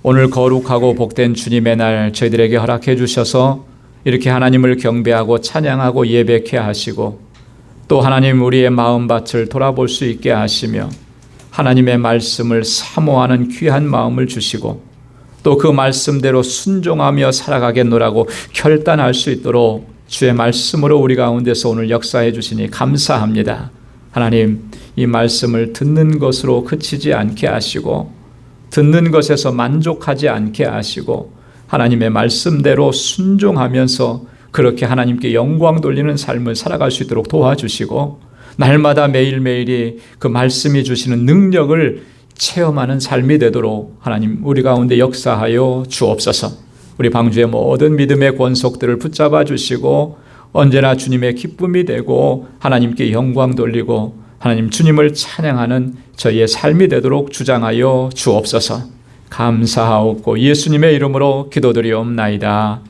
오늘 거룩하고 복된 주님의 날 저희들에게 허락해 주셔서 이렇게 하나님을 경배하고 찬양하고 예배케 하시고 또 하나님 우리의 마음밭을 돌아볼 수 있게 하시며 하나님의 말씀을 사모하는 귀한 마음을 주시고 또 그 말씀대로 순종하며 살아가겠노라고 결단할 수 있도록 주의 말씀으로 우리 가운데서 오늘 역사해 주시니 감사합니다. 하나님, 이 말씀을 듣는 것으로 그치지 않게 하시고 듣는 것에서 만족하지 않게 하시고 하나님의 말씀대로 순종하면서 그렇게 하나님께 영광 돌리는 삶을 살아갈 수 있도록 도와주시고 날마다 매일매일이 그 말씀이 주시는 능력을 체험하는 삶이 되도록 하나님 우리 가운데 역사하여 주옵소서. 우리 방주의 모든 믿음의 권속들을 붙잡아 주시고 언제나 주님의 기쁨이 되고 하나님께 영광 돌리고 하나님 주님을 찬양하는 저희의 삶이 되도록 주장하여 주옵소서. 감사하옵고 예수님의 이름으로 기도드리옵나이다.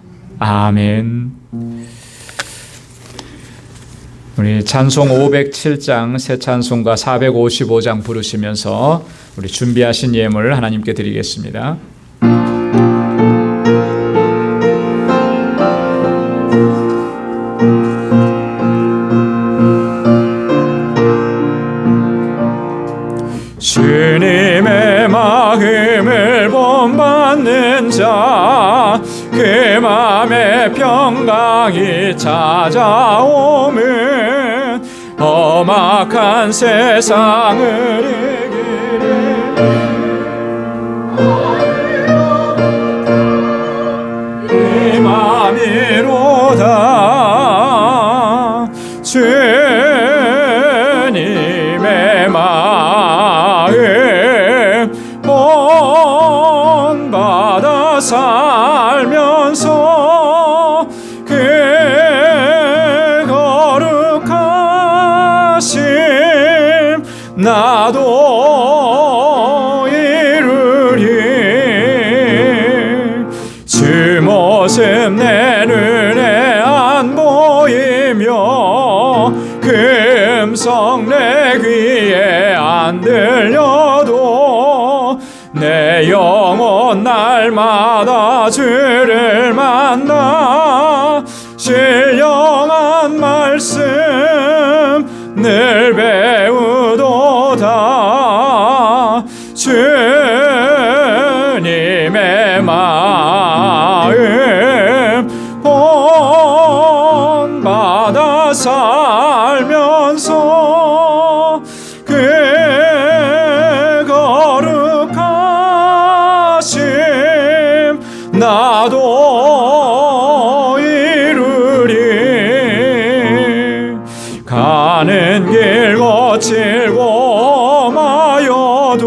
아멘. 우리 찬송 507장 새 찬송가 455장 부르시면서 우리 준비하신 예물 하나님께 드리겠습니다. 주님의 마음을 본받는 자, 그 마음에 평강이 찾아오면 험악한 세상을 이기리 이 맘이로다. 주님의 마음 본받아 살면서 그 거룩하심 나도 이루리. 주 모습 내 눈에 안 보이며 그 음성 내 귀에 안 들려도 내 영혼 날마다 주를 만나 신령한 말씀 늘 배우도다. 주님의 마음 본받아 살면서 그 거룩하심 나도 이루리. 가는 길 거칠고 마여도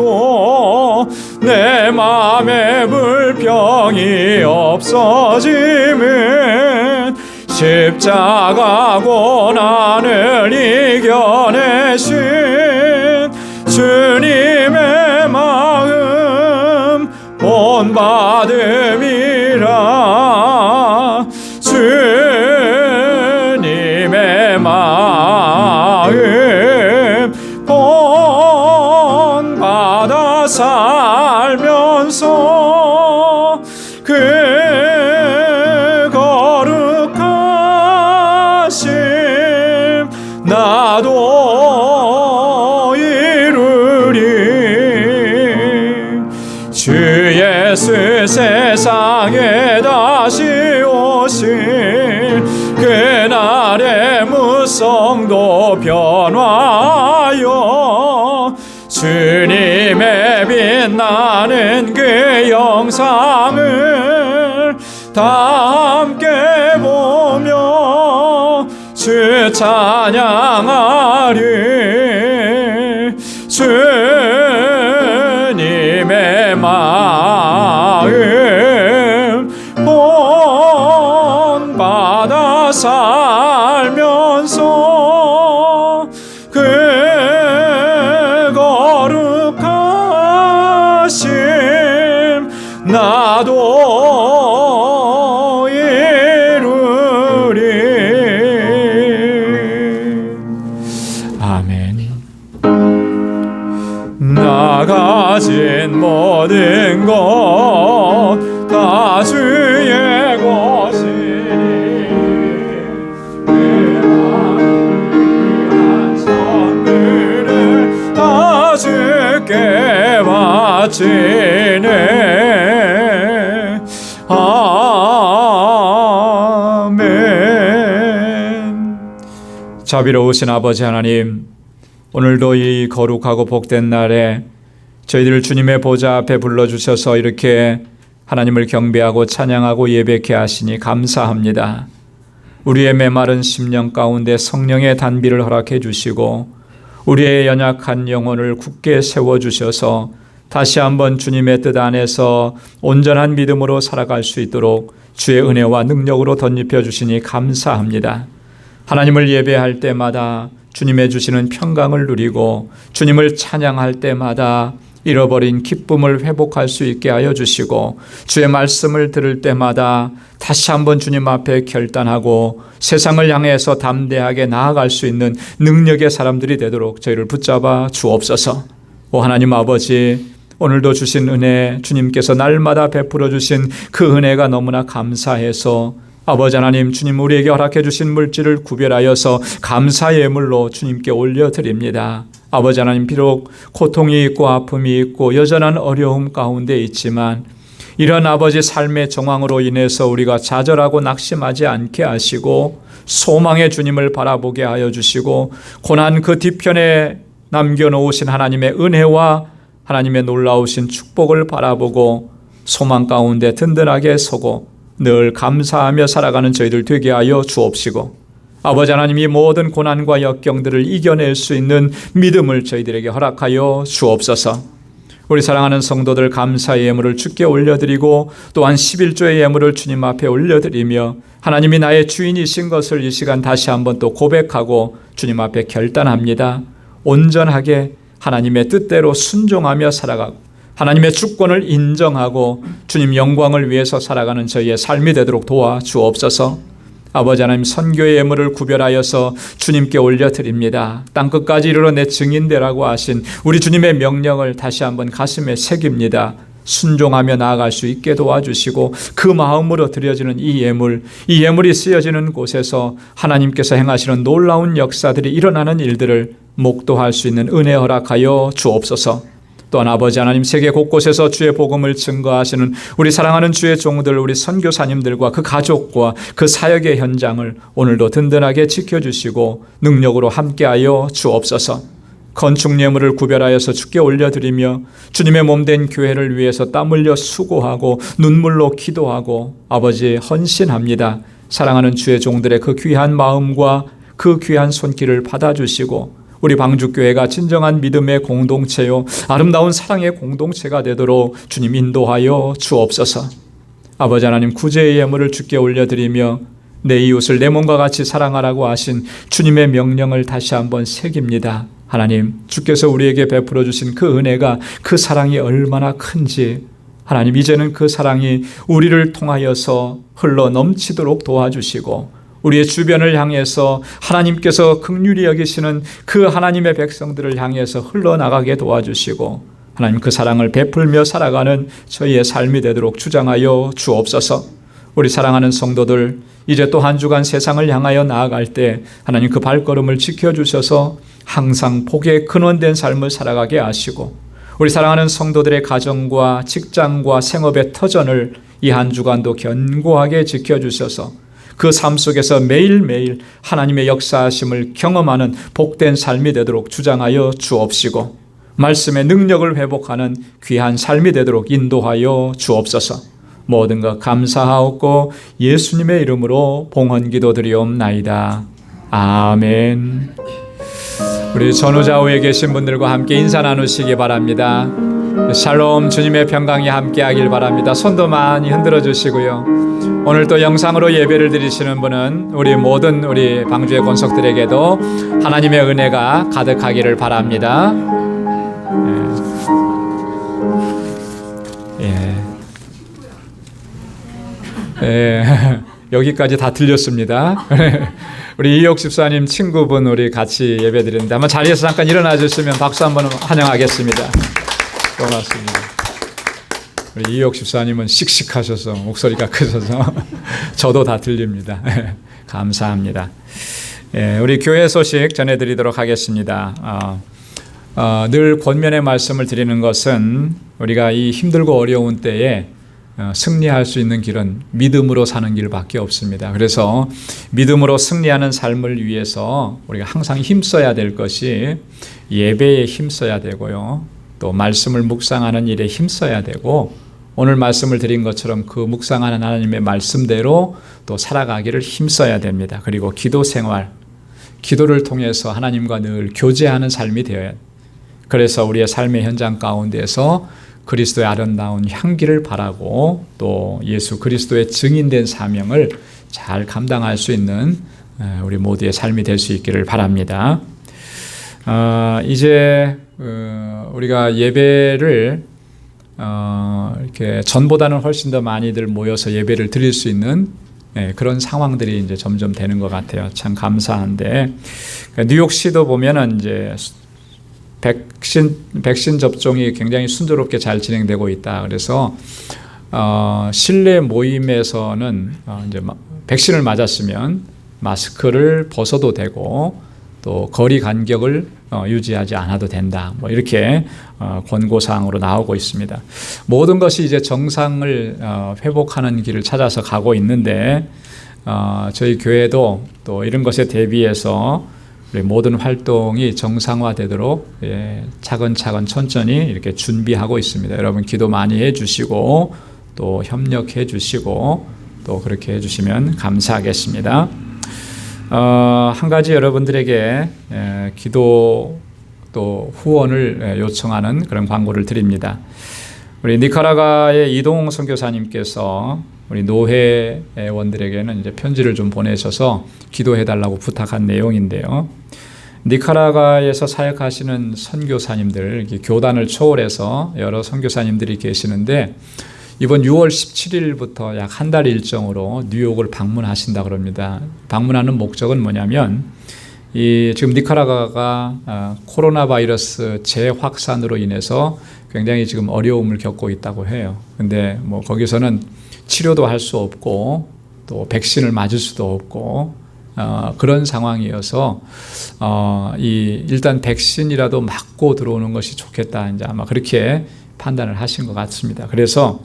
내 맘에 불평이 없어지면 십자가 고난을 이겨내신 주님의 마음 본받음이라. 주님의 마음 본받아 살면서 그 거룩하심 나도 이루리. 주 예수 세상에 다시 오실 그날의 무성도 변화하여 주님의 빛나는 그 영상을 다 함께 보며 주 찬양하리. 주님의 마음 본받아 살면서 그 거룩하심 나도 이루리. 아멘. 자비로우신 아버지 하나님, 오늘도 이 거룩하고 복된 날에 저희들을 주님의 보좌 앞에 불러주셔서 이렇게 하나님을 경배하고 찬양하고 예배케 하시니 감사합니다. 우리의 메마른 심령 가운데 성령의 단비를 허락해 주시고 우리의 연약한 영혼을 굳게 세워주셔서 다시 한번 주님의 뜻 안에서 온전한 믿음으로 살아갈 수 있도록 주의 은혜와 능력으로 덧입혀 주시니 감사합니다. 하나님을 예배할 때마다 주님의 주시는 평강을 누리고 주님을 찬양할 때마다 잃어버린 기쁨을 회복할 수 있게 하여 주시고 주의 말씀을 들을 때마다 다시 한번 주님 앞에 결단하고 세상을 향해서 담대하게 나아갈 수 있는 능력의 사람들이 되도록 저희를 붙잡아 주옵소서. 오 하나님 아버지, 오늘도 주신 은혜, 주님께서 날마다 베풀어 주신 그 은혜가 너무나 감사해서 아버지 하나님, 주님 우리에게 허락해 주신 물질을 구별하여서 감사 예물로 주님께 올려드립니다. 아버지 하나님, 비록 고통이 있고 아픔이 있고 여전한 어려움 가운데 있지만 이런 아버지 삶의 정황으로 인해서 우리가 좌절하고 낙심하지 않게 하시고 소망의 주님을 바라보게 하여 주시고 고난 그 뒤편에 남겨놓으신 하나님의 은혜와 하나님의 놀라우신 축복을 바라보고 소망 가운데 든든하게 서고 늘 감사하며 살아가는 저희들 되게 하여 주옵시고 아버지 하나님, 이 모든 고난과 역경들을 이겨낼 수 있는 믿음을 저희들에게 허락하여 주옵소서. 우리 사랑하는 성도들 감사의 예물을 주께 올려드리고 또한 11조의 예물을 주님 앞에 올려드리며 하나님이 나의 주인이신 것을 이 시간 다시 한번 또 고백하고 주님 앞에 결단합니다. 온전하게 하나님의 뜻대로 순종하며 살아가고 하나님의 주권을 인정하고 주님 영광을 위해서 살아가는 저희의 삶이 되도록 도와주옵소서. 아버지 하나님, 선교의 예물을 구별하여서 주님께 올려드립니다. 땅끝까지 이르러 내 증인되라고 하신 우리 주님의 명령을 다시 한번 가슴에 새깁니다. 순종하며 나아갈 수 있게 도와주시고 그 마음으로 드려지는 이 예물이 쓰여지는 곳에서 하나님께서 행하시는 놀라운 역사들이 일어나는 일들을 목도할 수 있는 은혜 허락하여 주옵소서. 또한 아버지 하나님, 세계 곳곳에서 주의 복음을 증거하시는 우리 사랑하는 주의 종들, 우리 선교사님들과 그 가족과 그 사역의 현장을 오늘도 든든하게 지켜주시고 능력으로 함께하여 주옵소서. 건축 예물을 구별하여서 주께 올려드리며 주님의 몸된 교회를 위해서 땀 흘려 수고하고 눈물로 기도하고 아버지 헌신합니다. 사랑하는 주의 종들의 그 귀한 마음과 그 귀한 손길을 받아주시고 우리 방주교회가 진정한 믿음의 공동체요 아름다운 사랑의 공동체가 되도록 주님 인도하여 주옵소서. 아버지 하나님, 구제의 예물을 주께 올려드리며 내 이웃을 내 몸과 같이 사랑하라고 하신 주님의 명령을 다시 한번 새깁니다. 하나님, 주께서 우리에게 베풀어 주신 그 은혜가, 그 사랑이 얼마나 큰지 하나님, 이제는 그 사랑이 우리를 통하여서 흘러 넘치도록 도와주시고 우리의 주변을 향해서 하나님께서 긍휼히 여기시는 그 하나님의 백성들을 향해서 흘러나가게 도와주시고 하나님, 그 사랑을 베풀며 살아가는 저희의 삶이 되도록 주장하여 주옵소서. 우리 사랑하는 성도들, 이제 또 한 주간 세상을 향하여 나아갈 때 하나님 그 발걸음을 지켜주셔서 항상 복의 근원된 삶을 살아가게 하시고 우리 사랑하는 성도들의 가정과 직장과 생업의 터전을 이 한 주간도 견고하게 지켜주셔서 그 삶 속에서 매일매일 하나님의 역사하심을 경험하는 복된 삶이 되도록 주장하여 주옵시고 말씀의 능력을 회복하는 귀한 삶이 되도록 인도하여 주옵소서. 모든 것 감사하옵고 예수님의 이름으로 봉헌기도 드리옵나이다. 아멘. 우리 전후좌우에 계신 분들과 함께 인사 나누시기 바랍니다. 샬롬, 주님의 평강이 함께하길 바랍니다. 손도 많이 흔들어 주시고요. 오늘 또 영상으로 예배를 드리시는 분은 우리 모든 우리 방주의 권속들에게도 하나님의 은혜가 가득하기를 바랍니다. 여기까지 다 들렸습니다. 우리 이옥 집사님 친구분 우리 같이 예배 드리는데 아마 자리에서 잠깐 일어나 주시면 박수 한번 환영하겠습니다. 고맙습니다. 우리 이옥 집사님은 씩씩하셔서 목소리가 크셔서 저도 다 들립니다. 감사합니다. 우리 교회 소식 전해드리도록 하겠습니다. 늘 권면의 말씀을 드리는 것은 우리가 이 힘들고 어려운 때에 승리할 수 있는 길은 믿음으로 사는 길밖에 없습니다. 그래서 믿음으로 승리하는 삶을 위해서 우리가 항상 힘써야 될 것이 예배에 힘써야 되고요. 또 말씀을 묵상하는 일에 힘써야 되고, 오늘 말씀을 드린 것처럼 그 묵상하는 하나님의 말씀대로 또 살아가기를 힘써야 됩니다. 그리고 기도 생활, 기도를 통해서 하나님과 늘 교제하는 삶이 되어야 합니다. 그래서 우리의 삶의 현장 가운데서 그리스도의 아름다운 향기를 바라고 또 예수 그리스도의 증인된 사명을 잘 감당할 수 있는 우리 모두의 삶이 될 수 있기를 바랍니다. 이제 우리가 예배를 이렇게 전보다는 훨씬 더 많이들 모여서 예배를 드릴 수 있는 그런 상황들이 이제 점점 되는 것 같아요. 참 감사한데, 뉴욕시도 보면은 이제 백신 접종이 굉장히 순조롭게 잘 진행되고 있다. 그래서 실내 모임에서는 이제 백신을 맞았으면 마스크를 벗어도 되고 또 거리 간격을 유지하지 않아도 된다. 뭐 이렇게 권고사항으로 나오고 있습니다. 모든 것이 이제 정상을 회복하는 길을 찾아서 가고 있는데, 저희 교회도 또 이런 것에 대비해서 우리 모든 활동이 정상화되도록 차근차근 천천히 이렇게 준비하고 있습니다. 여러분 기도 많이 해주시고 또 협력해 주시고 또 그렇게 해주시면 감사하겠습니다. 한 가지 여러분들에게 기도 또 후원을 요청하는 그런 광고를 드립니다. 우리 니카라과의 이동홍 선교사님께서 우리 노회원들에게는 이제 편지를 좀 보내셔서 기도해달라고 부탁한 내용인데요. 니카라과에서 사역하시는 선교사님들, 교단을 초월해서 여러 선교사님들이 계시는데 이번 6월 17일부터 약 한 달 일정으로 뉴욕을 방문하신다 그럽니다. 방문하는 목적은 뭐냐면 지금 니카라과가 코로나 바이러스 재확산으로 인해서 굉장히 지금 어려움을 겪고 있다고 해요. 근데 뭐 거기서는 치료도 할 수 없고 또 백신을 맞을 수도 없고 그런 상황이어서 일단 백신이라도 맞고 들어오는 것이 좋겠다. 이제 아마 그렇게 판단을 하신 것 같습니다. 그래서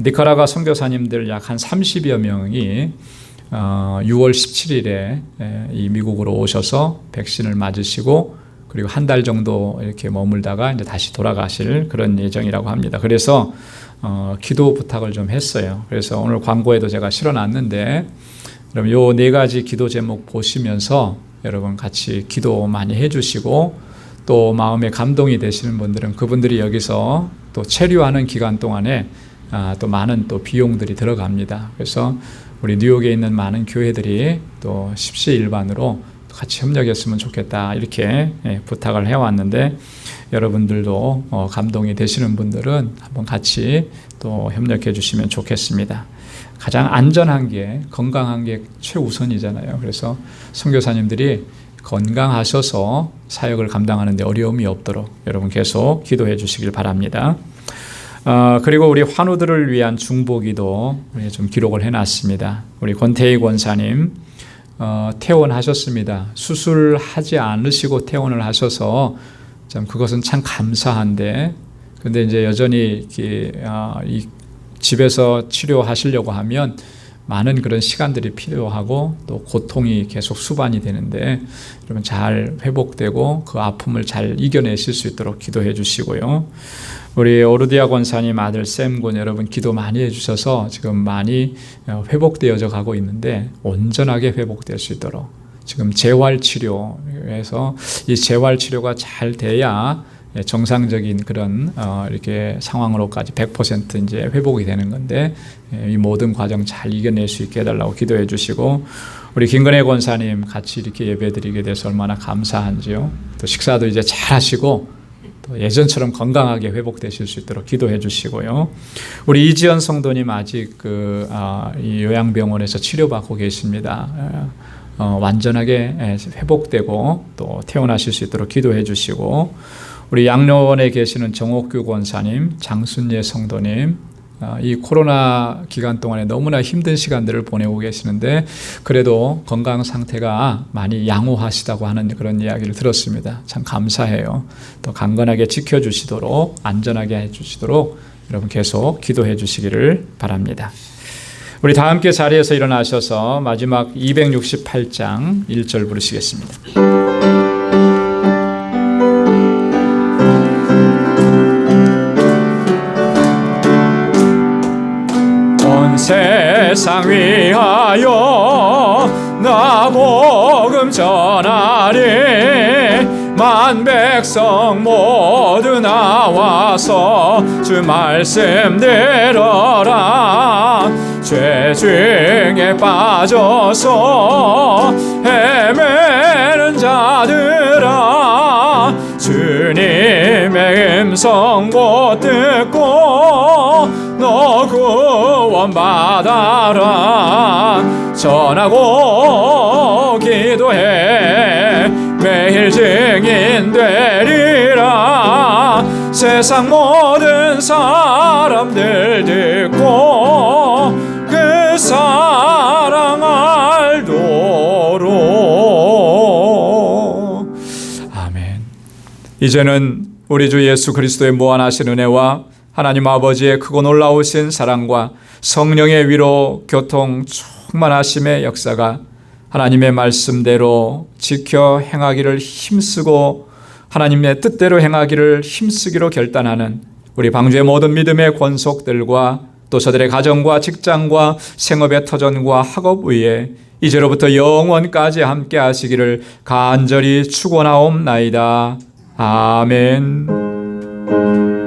니카라과 선교사님들 약 한 30여 명이 6월 17일에 이 미국으로 오셔서 백신을 맞으시고 그리고 한 달 정도 이렇게 머물다가 이제 다시 돌아가실 그런 예정이라고 합니다. 그래서 기도 부탁을 좀 했어요. 그래서 오늘 광고에도 제가 실어놨는데, 그럼 요 네 가지 기도 제목 보시면서 여러분 같이 기도 많이 해주시고 또 마음에 감동이 되시는 분들은 그분들이 여기서 또 체류하는 기간 동안에 또 많은 또 비용들이 들어갑니다. 그래서 우리 뉴욕에 있는 많은 교회들이 또 십시일반으로 같이 협력했으면 좋겠다 이렇게 부탁을 해왔는데, 여러분들도 감동이 되시는 분들은 한번 같이 또 협력해 주시면 좋겠습니다. 가장 안전한 게, 건강한 게 최우선이잖아요. 그래서 선교사님들이 건강하셔서 사역을 감당하는 데 어려움이 없도록 여러분 계속 기도해 주시길 바랍니다. 그리고 우리 환우들을 위한 중보기도 좀 기록을 해놨습니다. 우리 권태희 권사님 퇴원하셨습니다. 수술하지 않으시고 퇴원을 하셔서 참 그것은 참 감사한데, 근데 이제 여전히 이 집에서 치료하시려고 하면 많은 그런 시간들이 필요하고 또 고통이 계속 수반이 되는데, 여러분 잘 회복되고 그 아픔을 잘 이겨내실 수 있도록 기도해 주시고요. 우리 오르디아 권사님 아들 샘군 여러분 기도 많이 해주셔서 지금 많이 회복되어져 가고 있는데 온전하게 회복될 수 있도록 지금 재활치료에서 이 재활치료가 잘 돼야 정상적인 그런 이렇게 상황으로까지 100% 이제 회복이 되는 건데, 이 모든 과정 잘 이겨낼 수 있게 해달라고 기도해 주시고, 우리 김근혜 권사님 같이 이렇게 예배드리게 돼서 얼마나 감사한지요. 또 식사도 이제 잘 하시고 또 예전처럼 건강하게 회복되실 수 있도록 기도해 주시고요. 우리 이지연 성도님 아직 이 요양병원에서 치료받고 계십니다. 완전하게 회복되고 또 퇴원하실 수 있도록 기도해 주시고, 우리 양로원에 계시는 정옥규 권사님, 장순예 성도님, 이 코로나 기간 동안에 너무나 힘든 시간들을 보내고 계시는데 그래도 건강 상태가 많이 양호하시다고 하는 그런 이야기를 들었습니다. 참 감사해요. 또 강건하게 지켜주시도록 안전하게 해주시도록 여러분 계속 기도해 주시기를 바랍니다. 우리 다 함께 자리에서 일어나셔서 마지막 268장 1절 부르시겠습니다. 온 세상 위하여 나 복음 전하리 만 백성 모두 나와서 주 말씀 들어라 죄 중에 빠져서 헤매는 자들아 주님의 음성 못 듣고 너 구원 받아라 전하고 기도해 매일 증인 되리라 세상 모든 사람들 듣고 그 사랑 알도록. 아멘. 이제는 우리 주 예수 그리스도의 무한하신 은혜와 하나님 아버지의 크고 놀라우신 사랑과 성령의 위로 교통 충만하심의 역사가 하나님의 말씀대로 지켜 행하기를 힘쓰고 하나님의 뜻대로 행하기를 힘쓰기로 결단하는 우리 방주의 모든 믿음의 권속들과 또 저들의 가정과 직장과 생업의 터전과 학업 위에 이제로부터 영원까지 함께 하시기를 간절히 축원하옵나이다. 아멘.